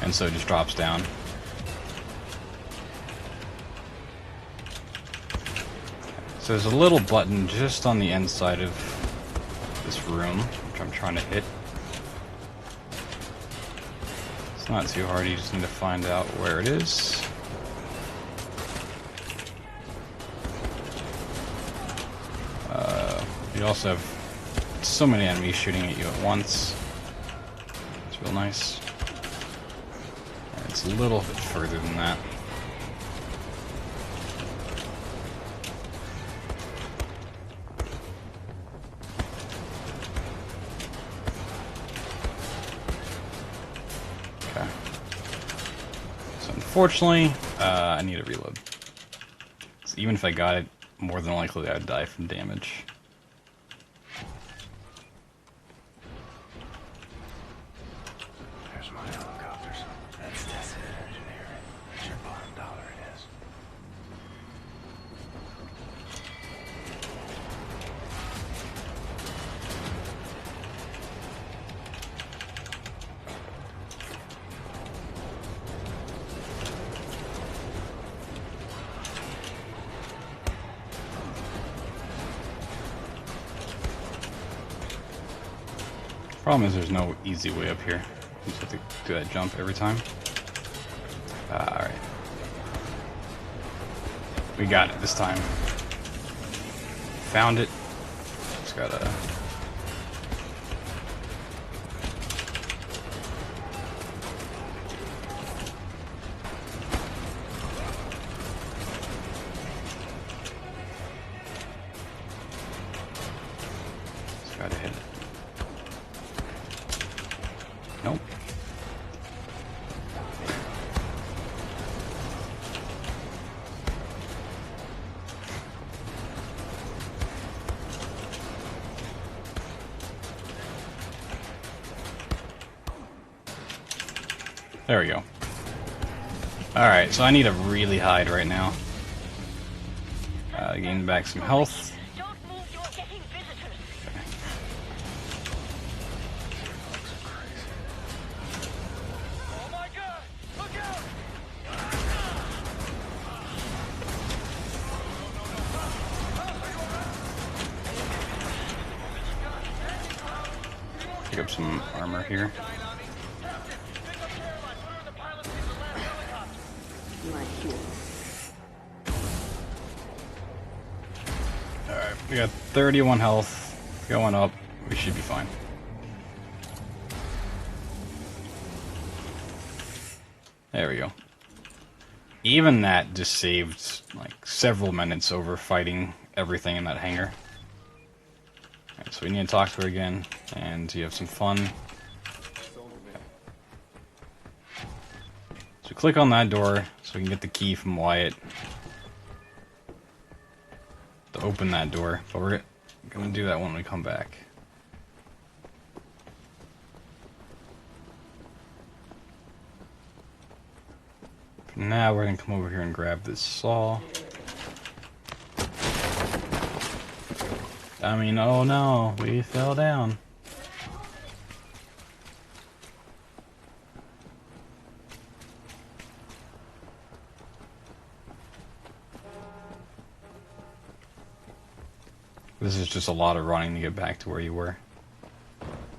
and so it just drops down. So there's a little button just on the inside of room, which I'm trying to hit. It's not too hard, you just need to find out where it is. You also have so many enemies shooting at you at once. It's real nice. And it's a little bit further than that. Okay. So unfortunately, I need to reload. So even if I got it, more than likely I would die from damage. There's my helicopters. That's it, engineering. That's your bottom dollar, it is. Problem is there's no easy way up here. You just have to do that jump every time. Alright. We got it this time. Found it. Just gotta... Just gotta hit it. Nope. There we go. Alright, so I need to really hide right now. Gain back some health. Pick up some armor here. Alright, we got 31 health. Going up. We should be fine. There we go. Even that just saved like several minutes over fighting everything in that hangar. Alright, so we need to talk to her again, and you have some fun. So click on that door so we can get the key from Wyatt to open that door, but we're gonna do that when we come back. For now, we're gonna come over here and grab this saw. I mean, oh no, we fell down. This is just a lot of running to get back to where you were.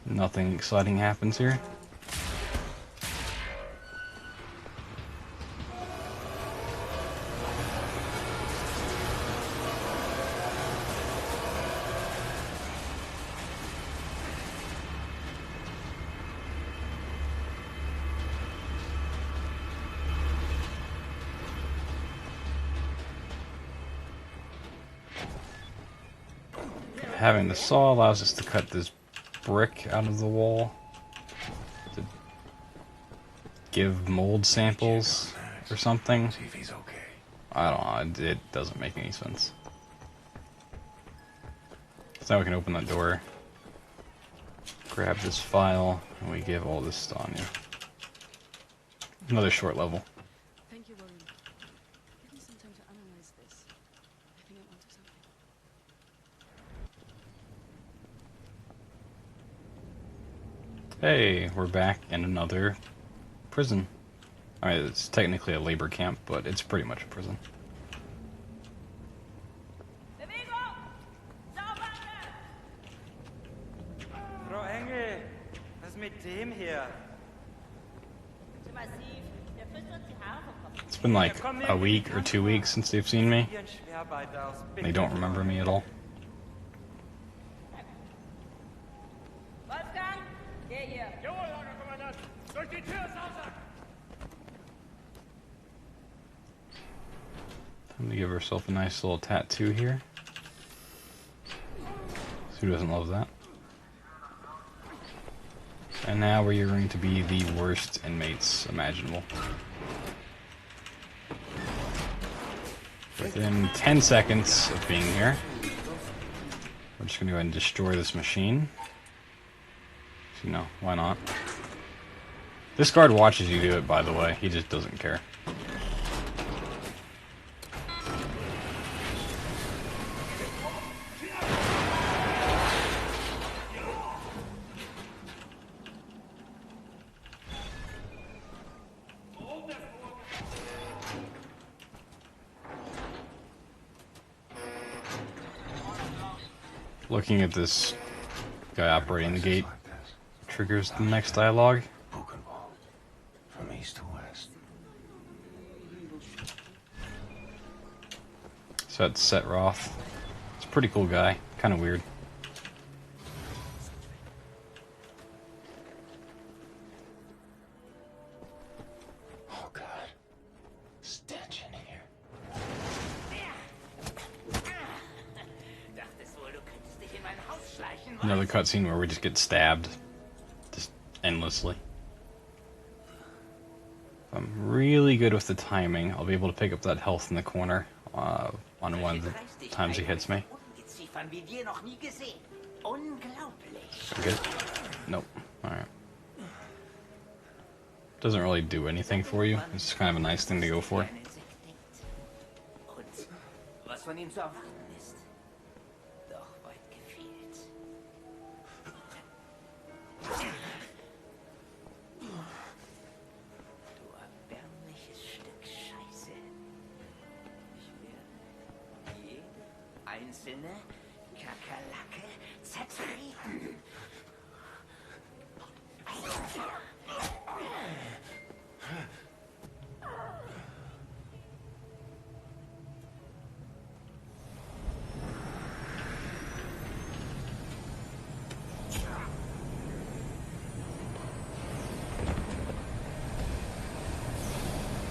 Nothing exciting happens here. Having the saw allows us to cut this brick out of the wall to give mold samples or something. See if he's okay. I don't know, it doesn't make any sense. So now we can open the door, grab this file, and we give all this to Anya. Another short level. Thank you, William. Give me some time to analyze this. I think I'm onto something. Hey, we're back in another prison. Alright, it's technically a labor camp, but it's pretty much a prison. been like a week or 2 weeks since they've seen me. They don't remember me at all. Wolfgang, geh hier. Jawohl, Lagerkommandant. Durch die Tür, Sausack. Time to give herself a nice little tattoo here. Who doesn't love that? And now we are going to be the worst inmates imaginable. Within 10 seconds of being here, we're just going to go ahead and destroy this machine. So, you know, why not? This guard watches you do it, by the way. He just doesn't care. Looking at this guy operating the gate triggers the next dialogue. From east to west. So that's Set Roth. It's a pretty cool guy. Kind of weird. Oh God. Stench in here. Another cutscene where we just get stabbed. Just endlessly. If I'm really good with the timing, I'll be able to pick up that health in the corner on one of the times he hits me. Good? Nope. Alright. Doesn't really do anything for you. It's just kind of a nice thing to go for. Was von ihm zu erwarten ist. Doch weit gefehlt. Du erbärmliches Stück Scheiße. Ich werde jede einzelne Kakerlake zertreten.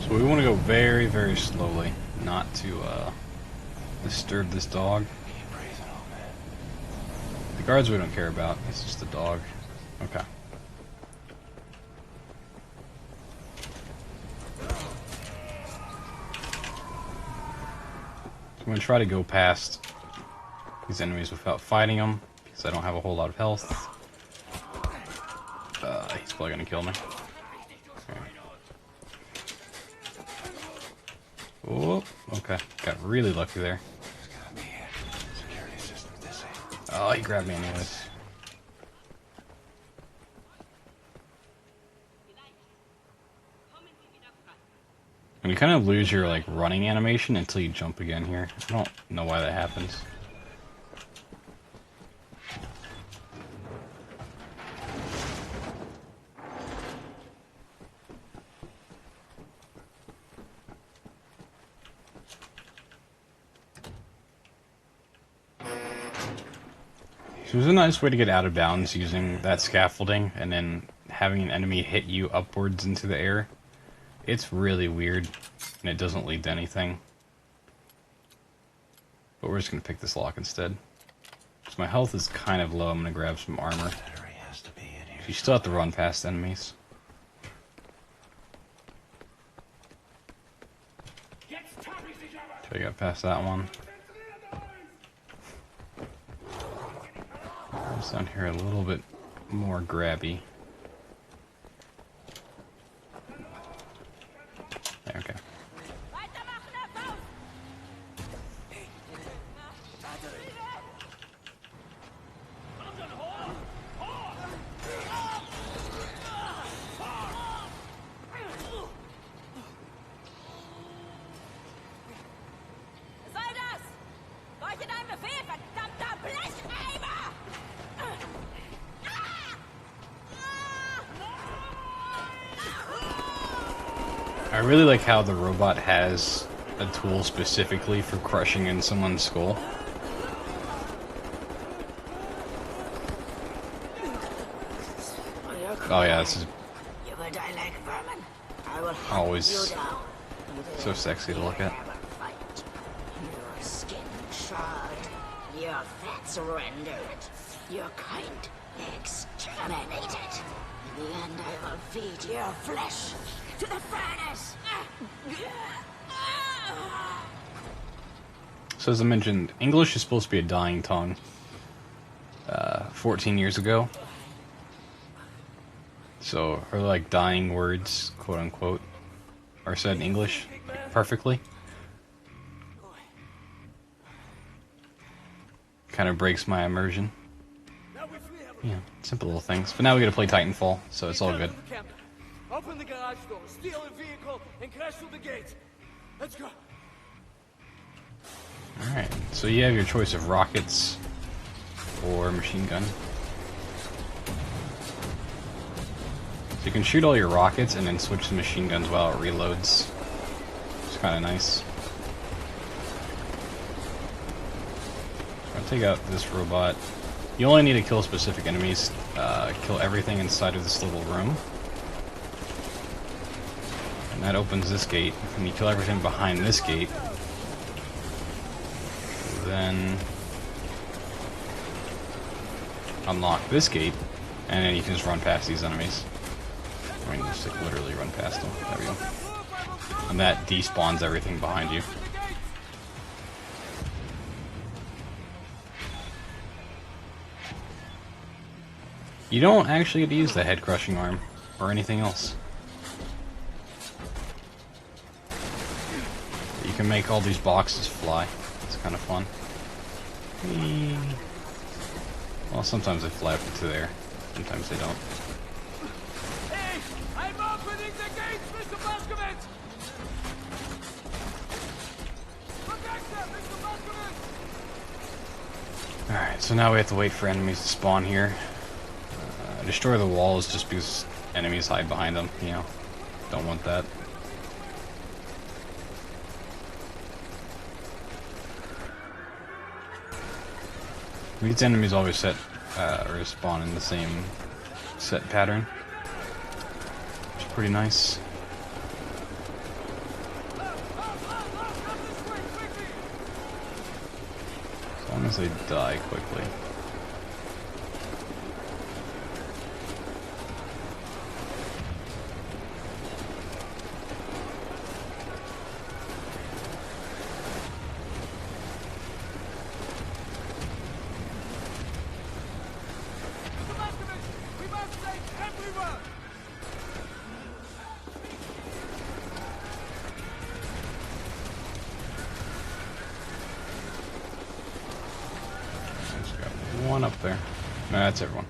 So we want to go very, very slowly, not to disturb this dog. The guards we don't care about, it's just the dog. Okay. So I'm going to try to go past these enemies without fighting them, because I don't have a whole lot of health. He's probably going to kill me. Oh, okay. Got really lucky there. Oh, he grabbed me anyways. And you kind of lose your like running animation until you jump again here. I don't know why that happens. So there's a nice way to get out of bounds using that scaffolding and then having an enemy hit you upwards into the air. It's really weird and it doesn't lead to anything. But we're just going to pick this lock instead. So my health is kind of low. I'm going to grab some armor. You still have to run past enemies. So I got past that one. Comes down here a little bit more grabby. Okay. Was soll das? Leuchtet ein Befehl, verdammter Blecheimer! I really like how the robot has a tool specifically for crushing in someone's skull. Oh yeah, this is always so sexy to look at. Your skin charred, your fats rendered, your kind exterminated. In the end, I will feed your flesh to the furnace. So as I mentioned, English is supposed to be a dying tongue. 14 years ago. So, or like dying words, quote unquote, are said in English perfectly. Kind of breaks my immersion. Yeah, simple little things. But now we gotta play Titanfall, so it's all good. Open the garage door, steal a vehicle, and crash through the gate. Let's go. Alright, so you have your choice of rockets or machine gun. So you can shoot all your rockets and then switch to machine guns while it reloads. It's kind of nice. I'll take out this robot. You only need to kill specific enemies. Kill everything inside of this little room. And that opens this gate. And you kill everything behind this gate. Then unlock this gate, and then you can just run past these enemies. I mean, just like literally run past them. There we go. And that despawns everything behind you. You don't actually get to use the head crushing arm or anything else. You can make all these boxes fly. It's kind of fun. Whee. Well, sometimes they fly up to there. Sometimes they don't. Hey, I'm opening the gates, Mr. Boscovitz! Come back there, Mr. Boscovitz! Alright, so now we have to wait for enemies to spawn here. Destroy the walls just because enemies hide behind them, you know. Don't want that. These enemies always set or spawn in the same set pattern, which is pretty nice. As long as they die quickly. One up there. No, that's everyone.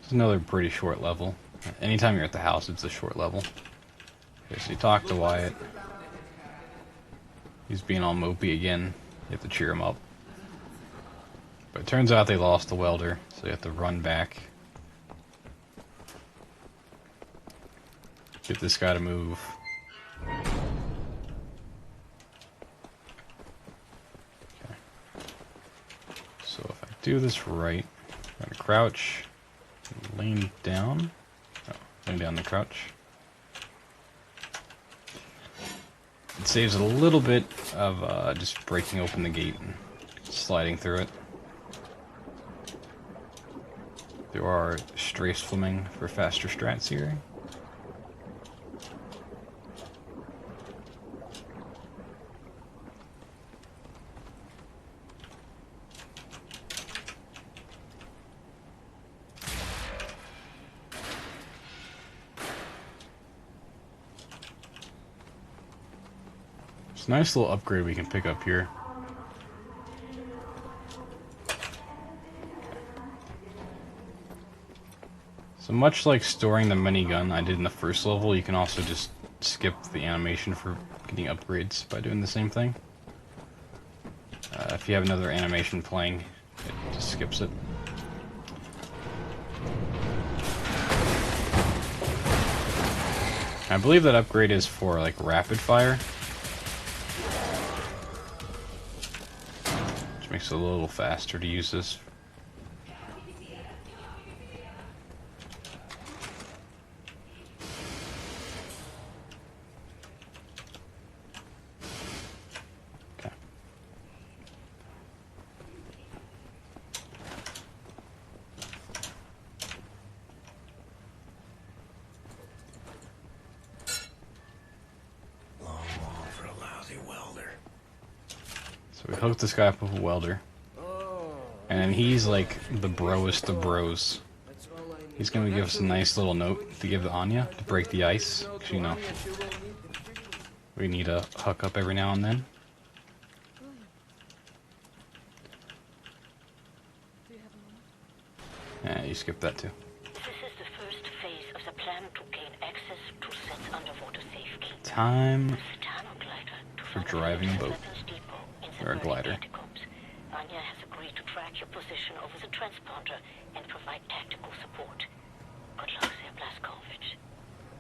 It's another pretty short level. Anytime you're at the house, it's a short level. Okay, so you talk to Wyatt. He's being all mopey again. You have to cheer him up. But it turns out they lost the welder, so you have to run back. Get this guy to move. Okay. So if I do this right, I'm gonna crouch. Lean down. Oh, lean down the crouch. It saves a little bit of just breaking open the gate and sliding through it. There are strafe swimming for faster strats here. a nice little upgrade we can pick up here. So much like storing the minigun I did in the first level, you can also just skip the animation for getting upgrades by doing the same thing. If you have another animation playing, it just skips it. I believe that upgrade is for like rapid fire, which makes it a little faster to use this. Okay. So we hooked this guy up with a welder. And then he's like the broest of bros. He's gonna give us a nice little note to give to Anya to break the ice. 'Cause, you know, we need a hook up every now and then. Yeah, you skipped that too. This is the first phase of the plan to gain access to Set's underwater safe key. Time for driving a boat. Or a glider. Anya has agreed to track your position over the transponder and provide tactical support. Good luck there, Blazkowicz.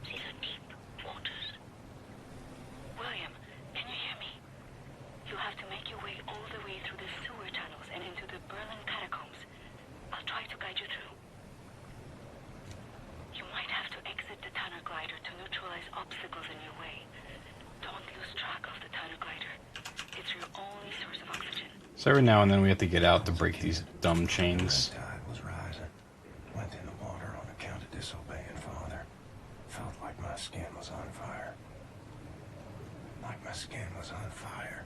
These are deep waters. William, can you hear me? You have to make your way all the way through the sewer tunnels and into the Berlin catacombs. I'll try to guide you through. You might have to exit the tunnel glider to neutralize obstacles in your way. Don't lose track of the tunnel glider. It's your only source of oxygen. So every now and then we have to get out to break these dumb chains. The tide was rising. Went in the water on account of disobeying father. Felt like my skin was on fire. Like my skin was on fire.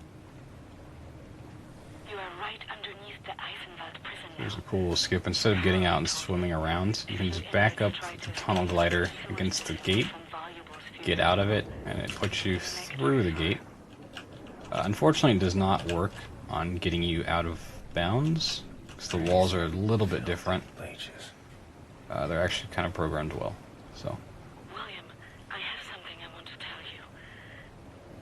You are right underneath the Eisenwald prison now. Here's a cool little skip. Instead of getting out and swimming around, you can just back up the tunnel glider against the gate, get out of it, and it puts you through the gate. Unfortunately, it does not work on getting you out of bounds, because the walls are a little bit different. They're actually kind of programmed well. So. William, I have something I want to tell you.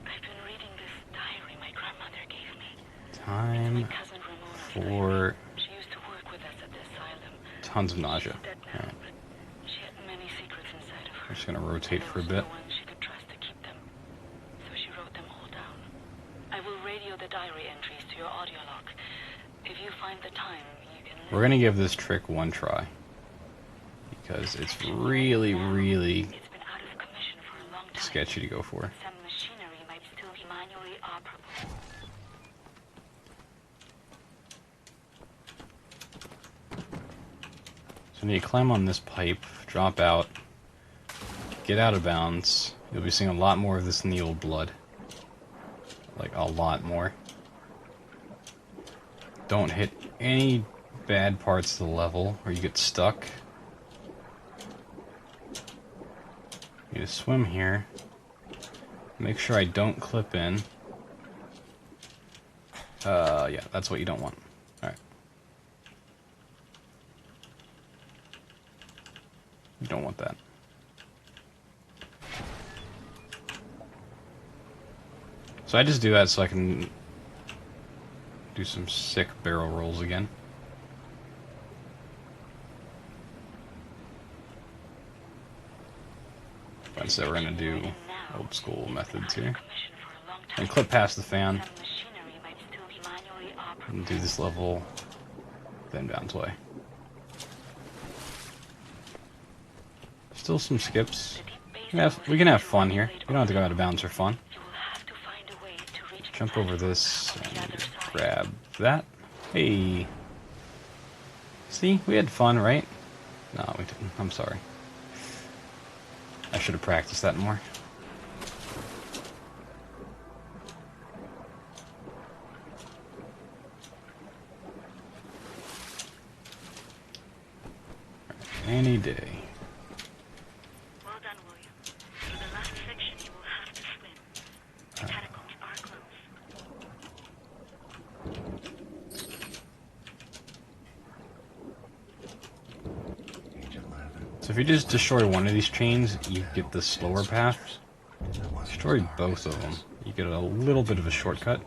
I've been reading this diary my grandmother gave me. Time for She used to work with us at the asylum. tons of nausea. She's dead now, Alright. but she had many secrets inside of her. I'm just going to rotate for a bit. No one she could trust to keep them. So she wrote them all down. I will radio the diary entries to your audio log. If you find the time, you can... We're going to give this trick one try, because it's really, really sketchy to go for. Some machinery might still be manually operable. So you climb on this pipe, drop out, get out of bounds. You'll be seeing a lot more of this in the old blood. Like, a lot more. Don't hit any bad parts of the level, or you get stuck. You just swim here. Make sure I don't clip in. Yeah, that's what you don't want. Alright. You don't want that. So I just do that so I can do some sick barrel rolls again. But instead we're going to do old school methods here. And clip past the fan. And do this level the inbounds way. Still some skips. We can have fun here. You don't have to go out of bounds for fun. Jump over this and grab that. Hey. See, we had fun, right? No, we didn't. I'm sorry. I should have practiced that more. Any day. Well done, William. For the last section, you will have to swim. The catacombs are closed. if you just destroy one of these trains, you get the slower path. Destroy both of them, you get a little bit of a shortcut.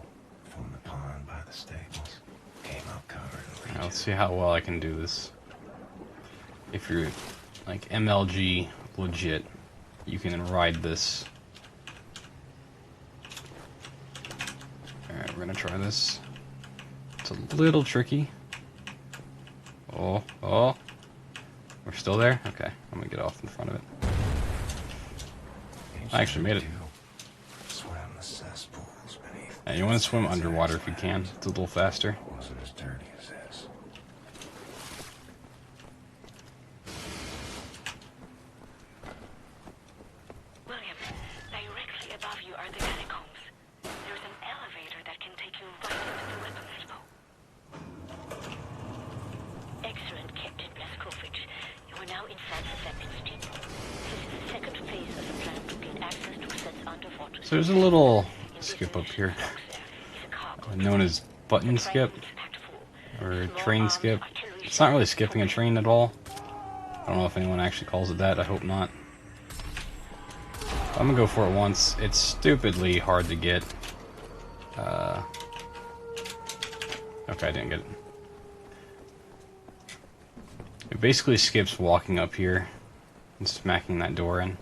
From the pond by the stables, came up covered. Alright, let's see how well I can do this. If you're like MLG legit, you can ride this. Alright, we're gonna try this. It's a little tricky. Oh, oh. We're still there? Okay, I'm gonna get off in front of it. I actually made it. Yeah, you want to swim underwater if you can. It's a little faster. Wasn't as dirty as this. William, directly above you are the catacombs. There's an elevator that can take you right into the weapon depot. Excellent, Captain Blazkowicz. You are now inside the weapons depot. This is the second phase of the plan to gain access to sets underwater. So there's a little skip up here, known as button skip, or train skip. It's not really skipping a train at all. I don't know if anyone actually calls it that, I hope not. I'm gonna go for it once. It's stupidly hard to get. Okay, I didn't get it. It basically skips walking up here and smacking that door in.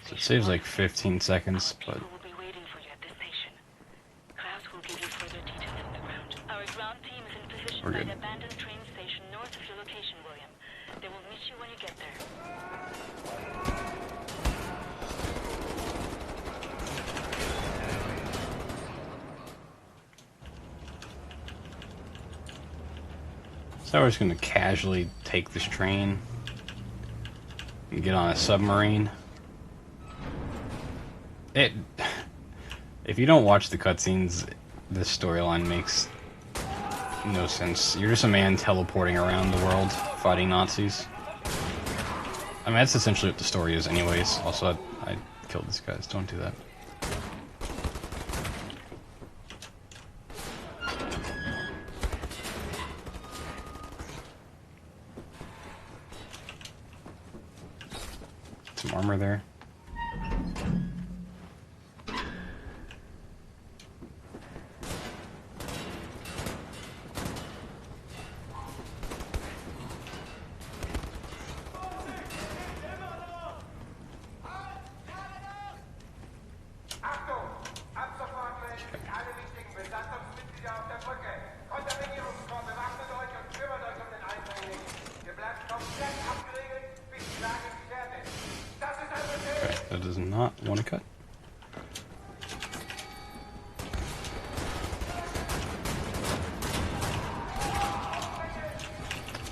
So it saves like 15 seconds, but we're good. So we're just going to casually take this train and get on a submarine. If you don't watch the cutscenes, this storyline makes no sense. You're just a man teleporting around the world, fighting Nazis. I mean, that's essentially what the story is anyways. Also, I killed these guys. Don't do that. Some armor there. That does not want to cut.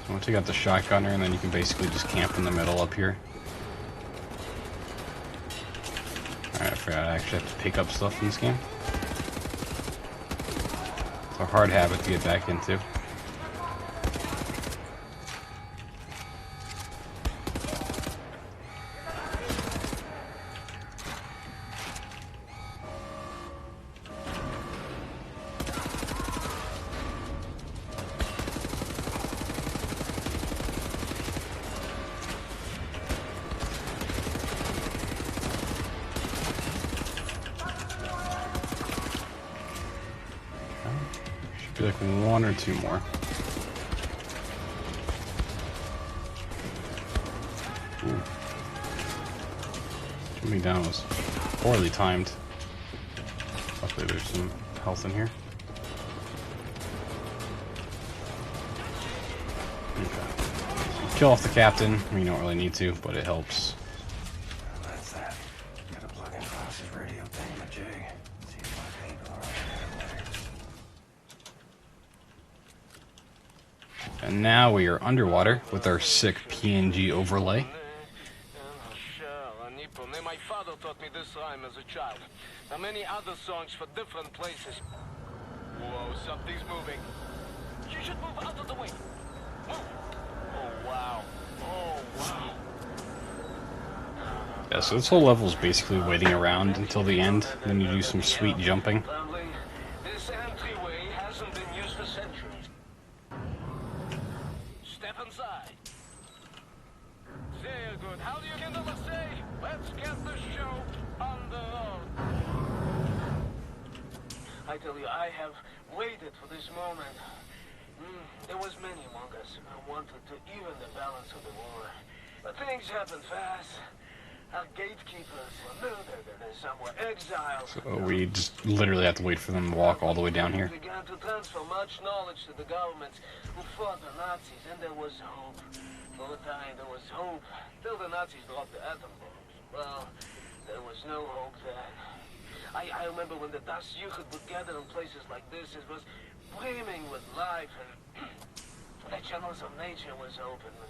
I'm gonna take out the shotgunner, and then you can basically just camp in the middle up here. Alright, I forgot I actually have to pick up stuff in this game. It's a hard habit to get back into. Should be like one or two more. Ooh. Jumping down was poorly timed. Luckily there's some health in here. Okay. Kill off the captain. I mean, you don't really need to, but it helps. That's that. Gotta plug in Fox's radio thingamajig. See if my people are there. And now we are underwater with our sick PNG overlay. My father taught me this rhyme as a child. There are many other songs for different places. Whoa, something's moving. You should move out of the way. Move. Oh, wow. Oh, wow. Yeah, so this whole level is basically waiting around until the end, then you do some sweet jumping. This entryway hasn't been used for centuries. I tell you, I have waited for this moment. There was many among us who wanted to even the balance of the war. But things happen fast. Our gatekeepers were murdered and some were exiled. So we just literally have to wait for them to walk all the way down here. We began to transfer much knowledge to the governments who fought the Nazis, and there was hope. For a time, there was hope, till the Nazis dropped the atom bombs. Well, there was no hope then. I remember when the Das Jugend would gather in places like this, it was brimming with life, and the channels of nature was open. But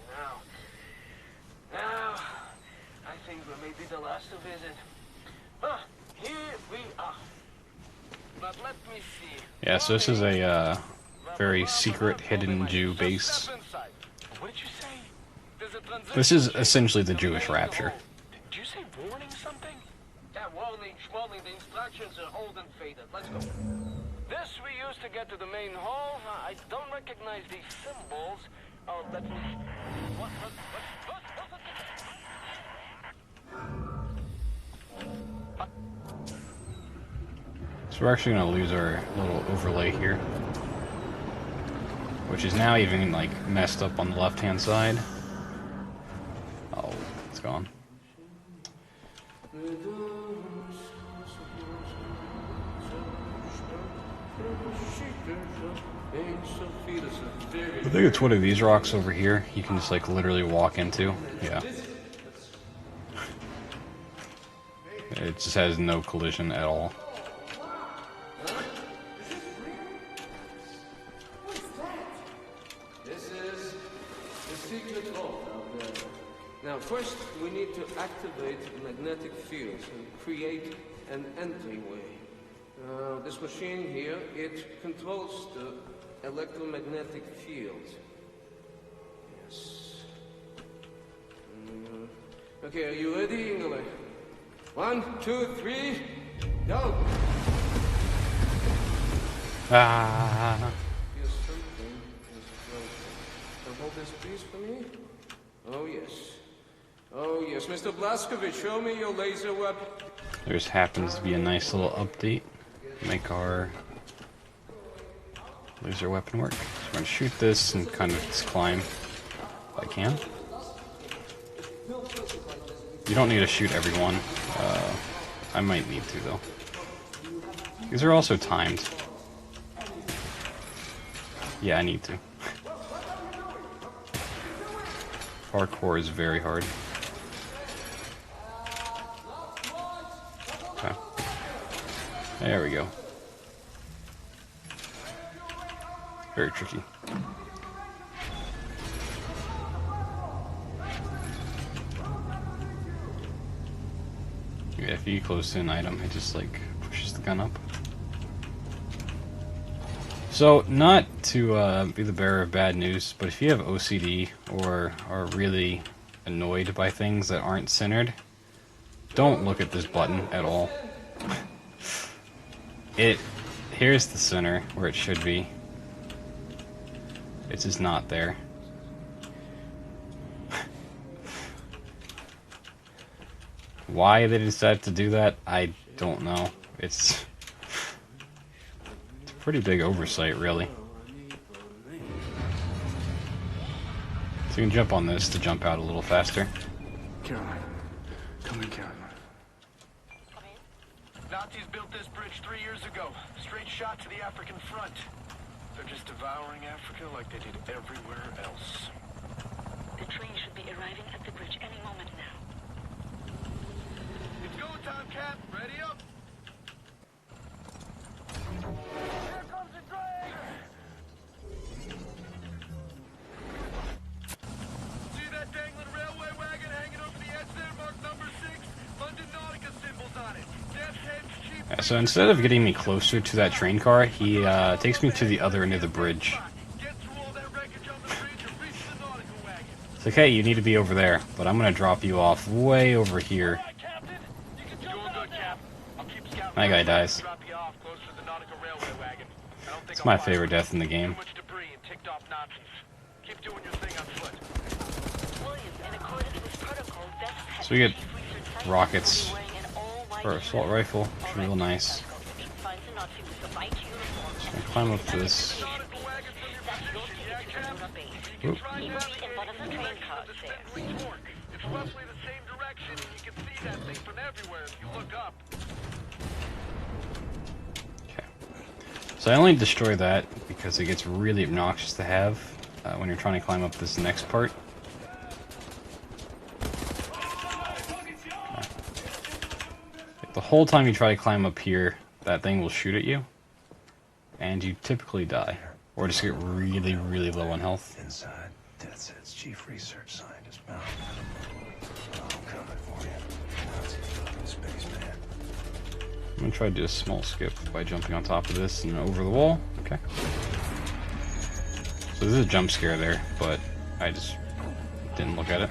now, I think we may be the last to visit. Here we are. But let me see. Yeah, so this is a very secret, hidden Jew base. What did you say? This is essentially the Jewish rapture. Did you say warning something? Yeah, warning, the instructions are old and faded. Let's go. This we used to get to the main hall. I don't recognize these symbols. Oh, let me... What? So we're actually going to lose our little overlay here, which is now even like messed up on the left-hand side. Oh, it's gone. I think it's one of these rocks over here. You can just like literally walk into. Yeah. It just has no collision at all. This is the secret vault out there. Now, first we need to activate magnetic fields and create an entryway. This machine here, it controls the electromagnetic field. Yes. Okay, are you ready, Ingele? 1, 2, 3, go! Ah. Here's something. Can hold this piece for me? Oh, yes. Oh, yes. Mr. Blazkowicz, show me your laser weapon. There just happens to be a nice little update. Make our laser weapon work. So I'm going to shoot this and kind of just climb if I can. You don't need to shoot everyone. I might need to, though. These are also timed. Yeah, I need to. Parkour is very hard. Okay. There we go. Very tricky. Yeah, if you get close to an item, it just like pushes the gun up. So, not to be the bearer of bad news, but if you have OCD or are really annoyed by things that aren't centered, don't look at this button at all. Here's the center where it should be. It's just not there. Why they decided to do that, I don't know. It's a pretty big oversight, really. So you can jump on this to jump out a little faster. Caroline. Come in, Caroline. Nazis built this bridge 3 years ago. Straight shot to the African front. They're just devouring Africa like they did everywhere else. The train should be arriving at the bridge any moment now. It's go time, Cap. Ready up. Here comes the train! See that dangling railway wagon hanging over the edge there, marked number 6? London Nautica symbols on it. Death's heads, cheap... Yeah, so instead of getting me closer to that train car, he takes me to the other end of the bridge. It's like, hey, you need to be over there, but I'm going to drop you off way over here. My guy dies. It's my favorite death in the game. So we get rockets for assault rifle, which is real nice. Nazi with the white uniform and Climb up to this. that's your ticket to Luna Base. Oop. He works in one of the train cars there. It's roughly the same direction, and you can see that thing from everywhere if you look up. So I only destroy that because it gets really obnoxious to have when you're trying to climb up this next part. Like the whole time you try to climb up here, that thing will shoot at you, and you typically die, or just get really, really low on health. Inside, Death's chief research scientist bound. I'm coming for you. Nazi fucking spaceman. I'm gonna try to do a small skip by jumping on top of this and over the wall. Okay. So there's a jump scare there, but I just didn't look at it.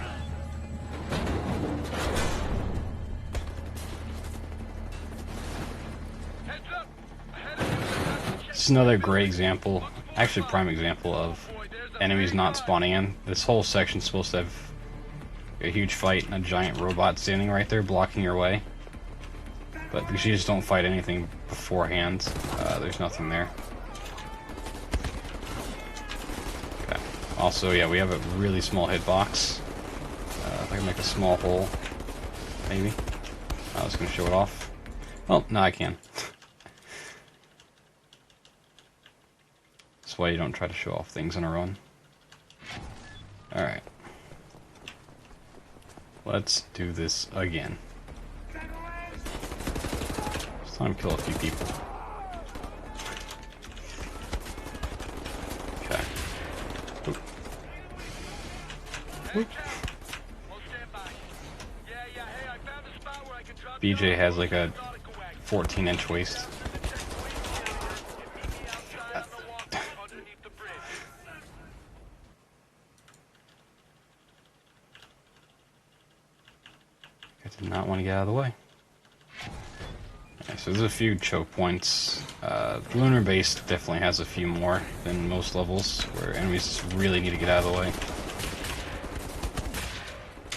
This is another great example, actually prime example of enemies not spawning in. This whole section's supposed to have a huge fight and a giant robot standing right there blocking your way. But because you just don't fight anything beforehand, there's nothing there. Okay. Also, yeah, we have a really small hitbox. If I can make a small hole, maybe. I was going to show it off. Oh, no, I can. That's why you don't try to show off things on a run. Alright. Let's do this again. It's time to kill a few people. Okay. Oop. Oop. BJ has like a 14-inch waist. I did not want to get out of the way. Okay, so there's a few choke points. Lunar Base definitely has a few more than most levels, where enemies just really need to get out of the way.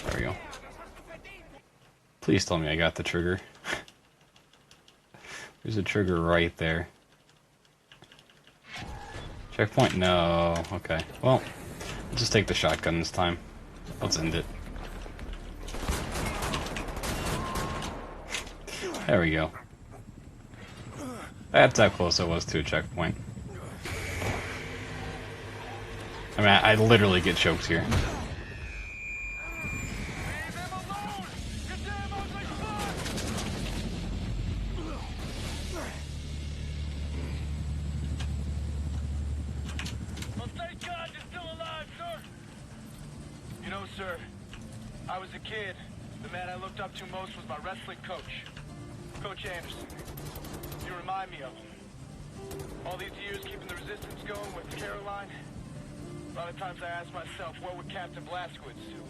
There we go. Please tell me I got the trigger. There's a trigger right there. Checkpoint? No. Okay. Well, let's just take the shotgun this time. Let's end it. There we go. That's how close I was to a checkpoint. I mean, I literally get choked here. You know, sir, I was a kid. The man I looked up to most was my wrestling coach, Coach Anderson. You remind me of him. All these years keeping the resistance going with Caroline. A lot of times I ask myself, what would Captain Blazkowicz do?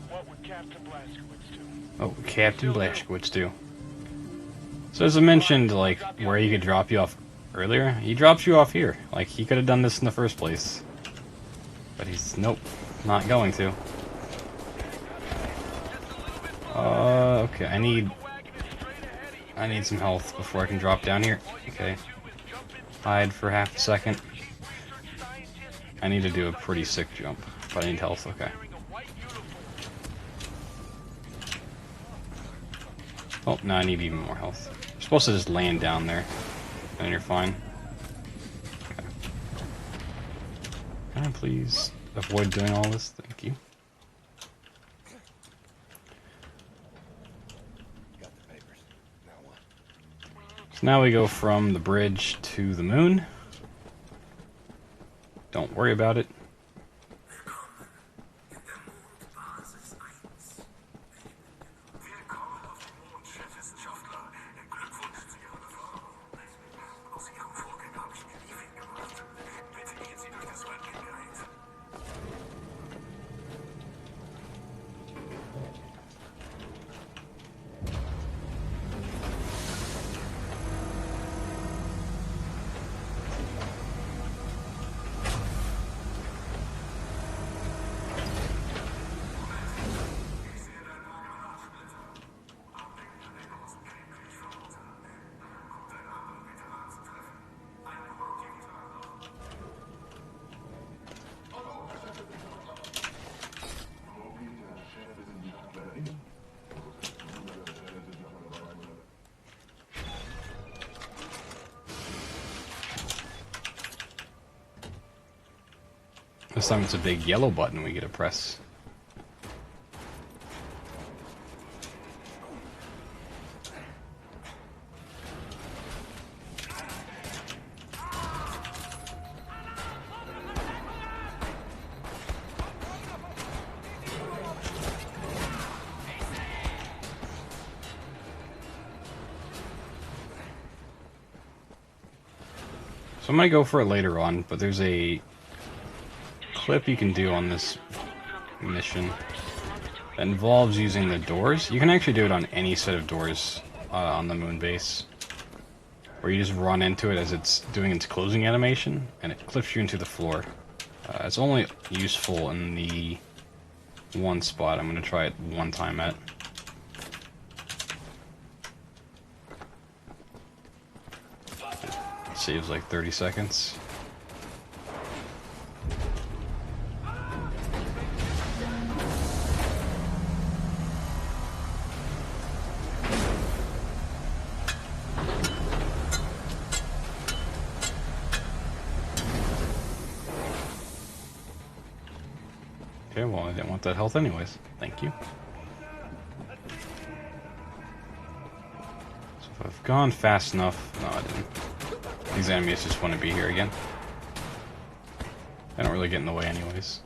What would Captain Blazkowicz do? Oh, Captain Blazkowicz do. So as I mentioned, like, where he could drop you off earlier, he drops you off here. Like, he could have done this in the first place. But he's, nope, not going to. Okay, I need some health before I can drop down here. Okay. Hide for half a second. I need to do a pretty sick jump, but I need health, okay. Oh, now I need even more health. You're supposed to just land down there, and you're fine. Okay. Can I please avoid doing all this? Thank you. So now we go from the bridge to the moon. Don't worry about it. This time it's a big yellow button we get to press. So I might go for it later on, but there's a clip you can do on this mission that involves using the doors. You can actually do it on any set of doors on the moon base, where you just run into it as it's doing its closing animation, and it clips you into the floor. It's only useful in the one spot. I'm going to try it one time at. Saves like 30 seconds. Okay, well, I didn't want that health anyways. Thank you. So if I've gone fast enough... No, I didn't. These enemies just want to be here again. They don't really get in the way anyways.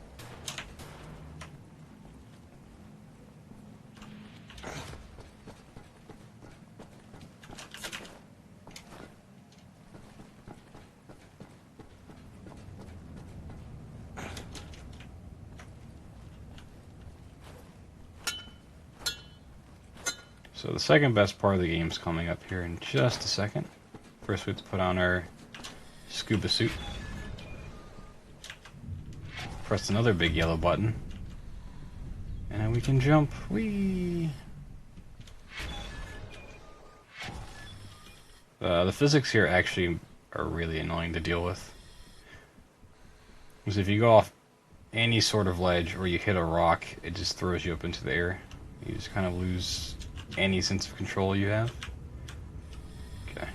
So the second best part of the game is coming up here in just a second. First we have to put on our scuba suit. Press another big yellow button. And then we can jump. Whee! The physics here actually are really annoying to deal with. Because if you go off any sort of ledge or you hit a rock, it just throws you up into the air. You just kind of lose any sense of control you have. Okay.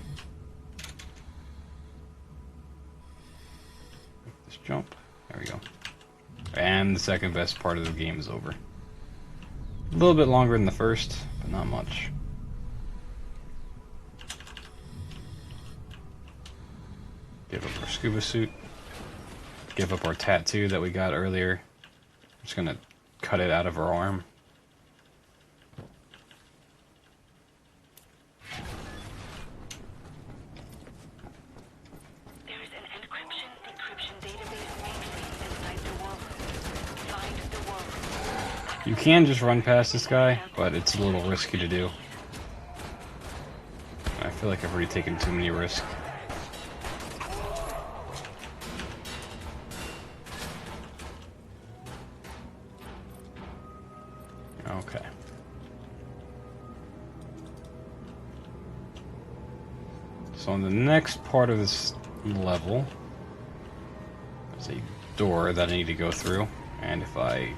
Just jump. There we go. And the second best part of the game is over. A little bit longer than the first, but not much. Give up our scuba suit. Give up our tattoo that we got earlier. I'm just gonna cut it out of our arm. You can just run past this guy, but it's a little risky to do. I feel like I've already taken too many risks. Okay. So on the next part of this level, there's a door that I need to go through, and if I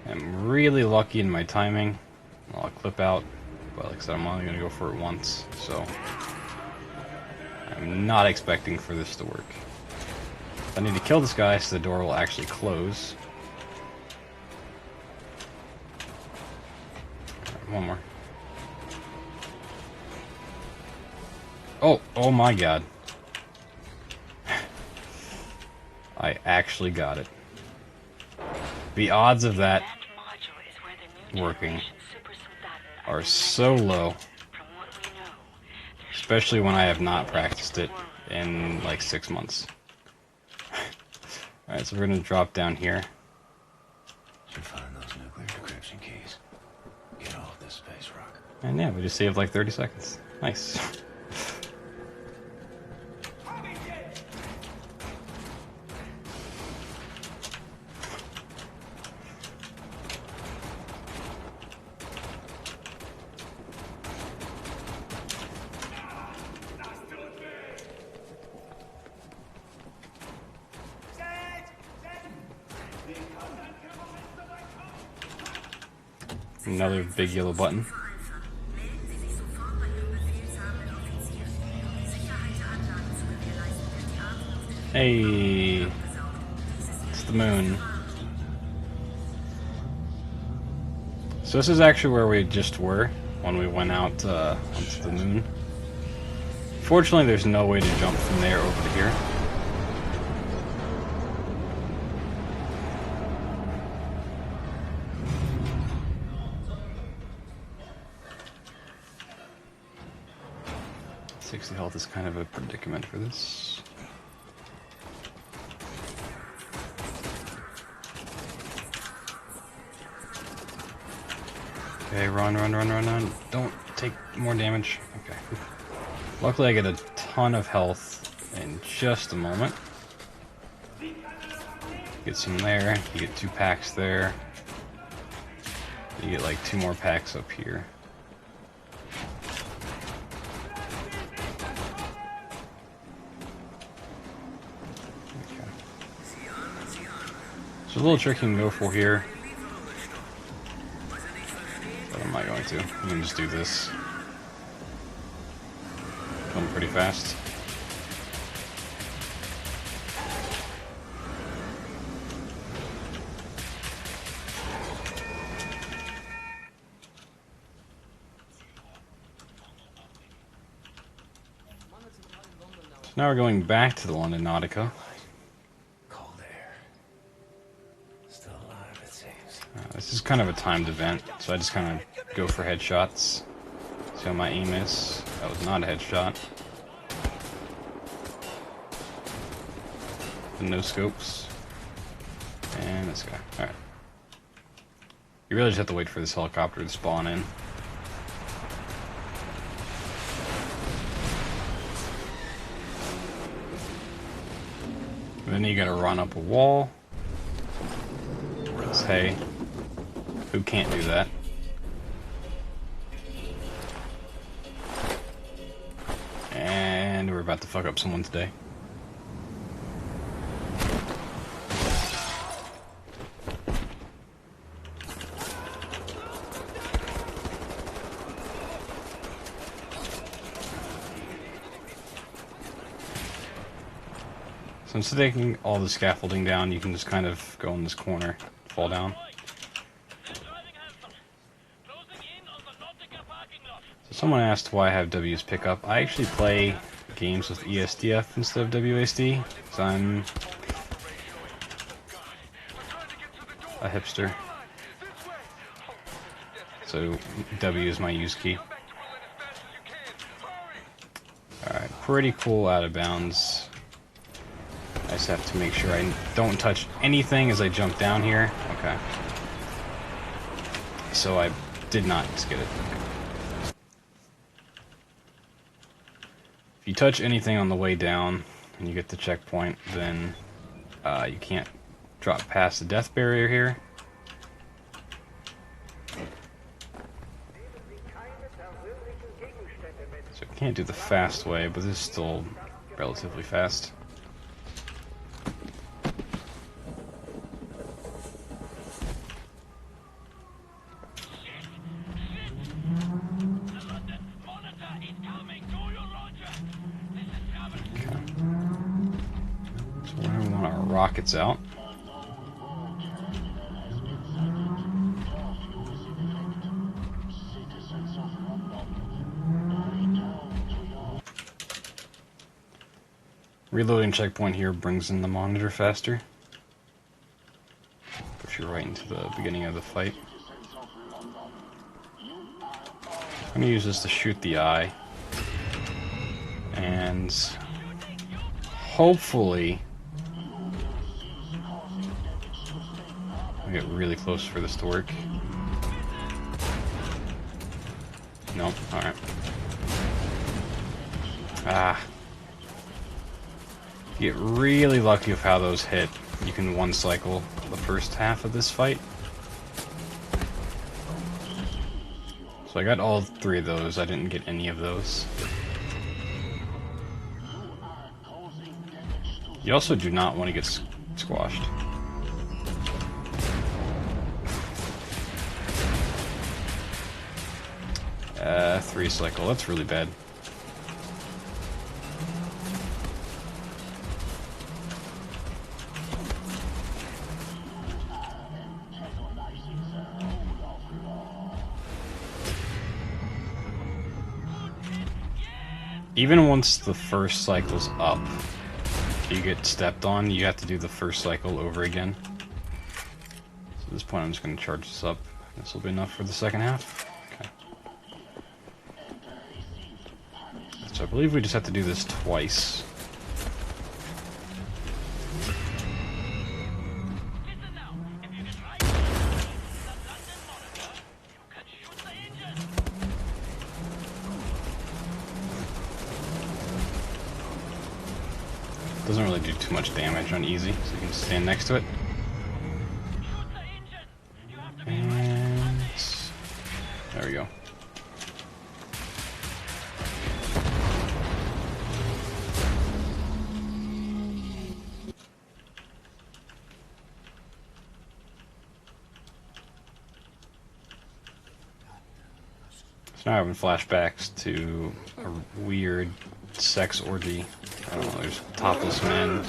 am really lucky in my timing, I'll clip out, but like I said, I'm only going to go for it once, so I'm not expecting for this to work. I need to kill this guy so the door will actually close. One more. Oh my god. I actually got it. The odds of that working are so low, especially when I have not practiced it in like 6 months. Alright, so we're gonna drop down here. Should find those nuclear decryption keys. Get off this space rock. And yeah, we just saved like 30 seconds. Nice. Another big yellow button. Hey. the moon. So this is actually where we just were when we went out onto the moon. Fortunately, there's no way to jump from there over to here. The health is kind of a predicament for this. Okay, run. Don't take more damage. Okay. Luckily I get a ton of health in just a moment. Get some there, you get 2 packs there. You get like 2 more packs up here. There's a little trick you can go for here, but I'm not going to. You can just do this. Going pretty fast. So now we're going back to the London Nautica. This is kind of a timed event, so I just kind of go for headshots. See how my aim is. That was not a headshot. And no scopes. And this guy. Alright. You really just have to wait for this helicopter to spawn in. And then you gotta run up a wall. Because, hey, who can't do that? And we're about to fuck up someone's day. So instead of taking all the scaffolding down, you can just kind of go in this corner, fall down. So someone asked why I have W's pickup. I actually play games with ESDF instead of WASD, because I'm a hipster. So W is my use key. Alright, pretty cool out of bounds. I just have to make sure I don't touch anything as I jump down here. Okay. So I did not just get it. If you touch anything on the way down and you get the checkpoint, then you can't drop past the death barrier here. So I can't do the fast way, but this is still relatively fast. Rockets out. Reloading checkpoint here brings in the monitor faster. Push you right into the beginning of the fight. I'm gonna use this to shoot the eye. And hopefully get really close for this to work. Nope, alright. Ah. You get really lucky with how those hit. You can one cycle the first half of this fight. So I got all 3 of those, I didn't get any of those. You also do not want to get squashed. 3 cycle, that's really bad. even once the first cycle's up, if you get stepped on, you have to do the first cycle over again. So at this point I'm just going to charge this up. This will be enough for the second half. Okay. So I believe we just have to do this twice. Doesn't really do too much damage on easy, so you can stand next to it. And there we go. So now I'm having flashbacks to a weird sex orgy. I don't know, there's topless men.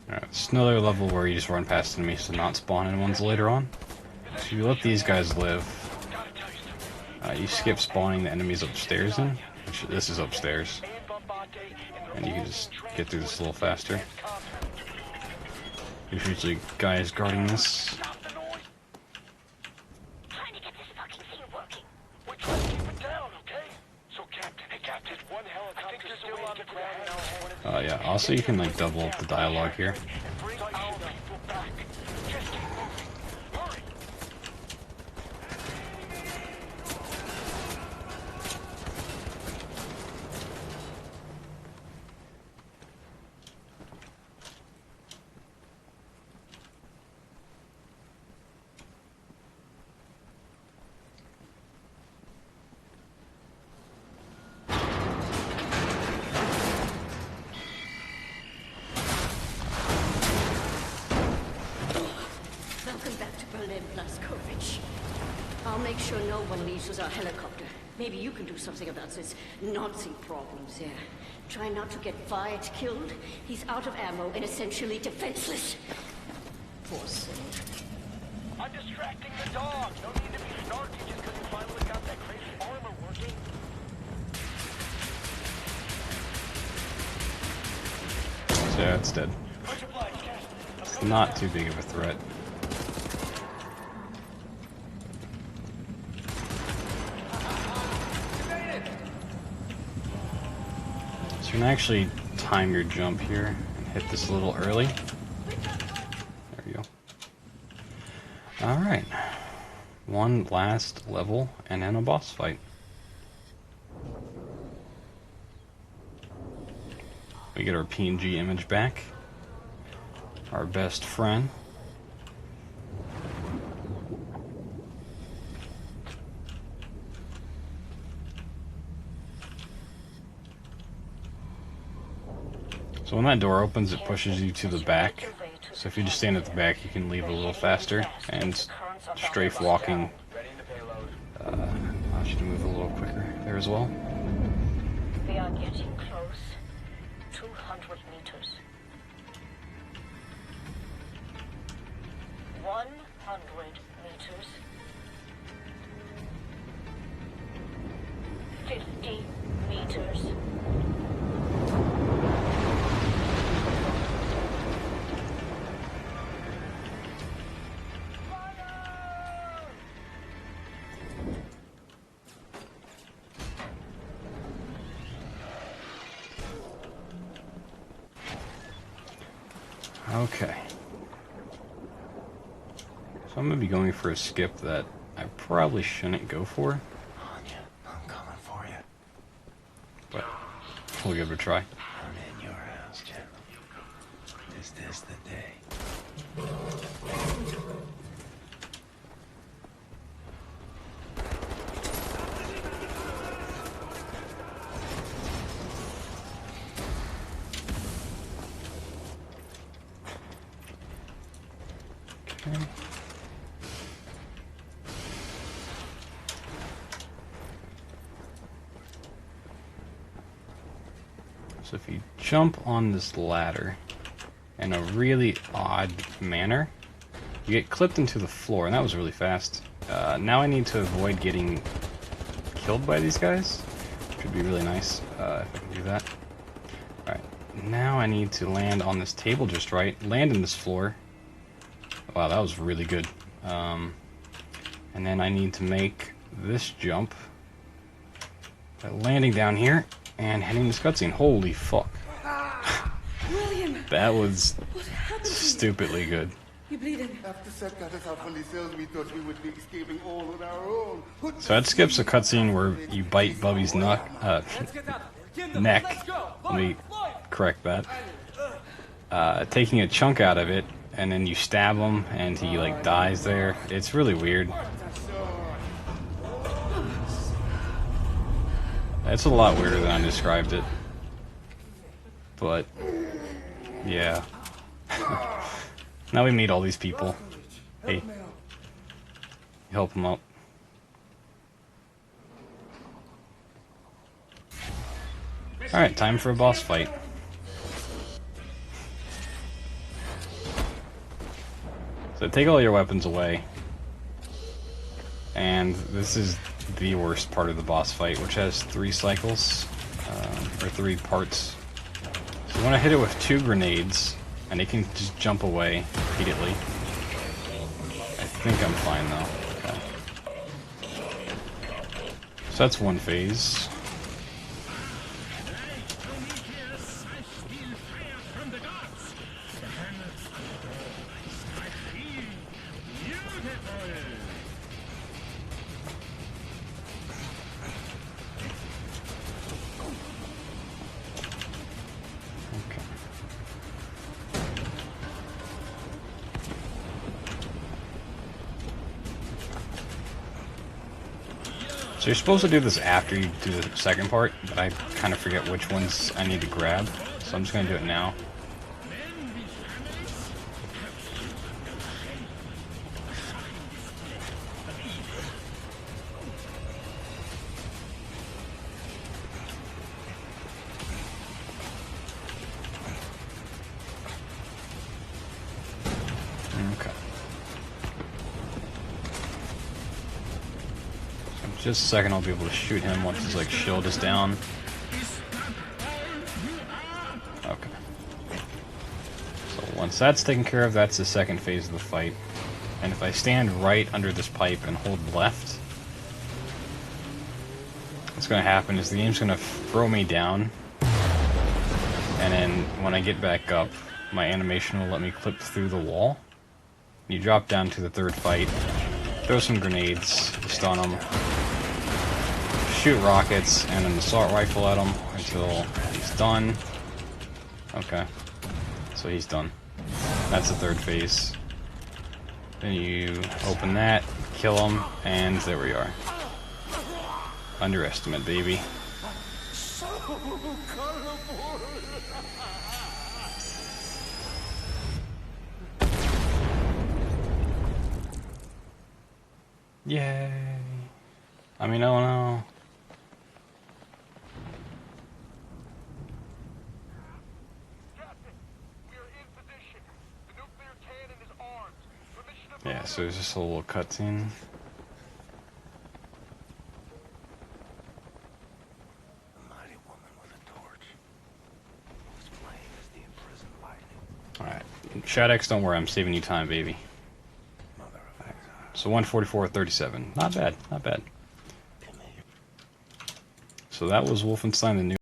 Alright, it's another level where you just run past enemies to not spawn in ones later on. So you let these guys live. You skip spawning the enemies upstairs in, which this is upstairs. And you can just get through this a little faster. There's usually guys guarding this. Yeah, also you can like double up the dialogue here. I'll make sure no one leaves with our helicopter. Maybe you can do something about this Nazi problems here. Try not to get Wyatt killed. He's out of ammo and essentially defenseless. Poor soul. I'm distracting the dog. No need to be snarky just because you finally got that crazy armor working. So yeah, it's dead. It's not too big of a threat. So you can actually time your jump here and hit this a little early. There we go. Alright. One last level and then a boss fight. We get our PNG image back. Our best friend. So when that door opens, it pushes you to the back. So if you just stand at the back, you can leave a little faster. And strafe walking allows you to move a little quicker there as well. We are getting close. 200 meters. 100 meters. 50 meters. Okay. So I'm going to be going for a skip that I probably shouldn't go for. Anya, I'm coming for you. But we'll give it a try. I'm in your house, Jim. Is this the day? Okay. So if you jump on this ladder in a really odd manner, you get clipped into the floor, and that was really fast. Now I need to avoid getting killed by these guys, which would be really nice if I can do that. Alright, now I need to land on this table just right, land in this floor. Wow, that was really good. And then I need to make this jump by landing down here and hitting this cutscene. Holy fuck. William! That was What happened to you? stupidly good. You're bleeding. After Seth got us out from the cells, we thought we would be escaping all on our own. So that skips a cutscene where you bite Bubby's neck. Let me correct that. Taking a chunk out of it, and then you stab him, and he like dies there. It's really weird. It's a lot weirder than I described it. But yeah. Now we meet all these people. Hey, help them out. Alright, time for a boss fight. So take all your weapons away. And this is the worst part of the boss fight, which has 3 cycles, or 3 parts. So you want to hit it with 2 grenades, and it can just jump away repeatedly. I think I'm fine though. Okay. So that's one phase. So you're supposed to do this after you do the second part, but I kind of forget which ones I need to grab, so I'm just going to do it now. Okay. Just a second, I'll be able to shoot him once his like shield is down. Okay. So once that's taken care of, that's the second phase of the fight. And if I stand right under this pipe and hold left, what's going to happen is the game's going to throw me down. And then when I get back up, my animation will let me clip through the wall. You drop down to the third fight, throw some grenades, stun them, shoot rockets and an assault rifle at him until he's done. Okay, so he's done. That's the third phase. Then you open that, kill him, and there we are. Underestimate, baby. Yay. I mean, oh no. Yeah, so there's just a little cutscene. Alright. Shadex, don't worry, I'm saving you time, baby. So 144.37. Not bad, not bad. So that was Wolfenstein the New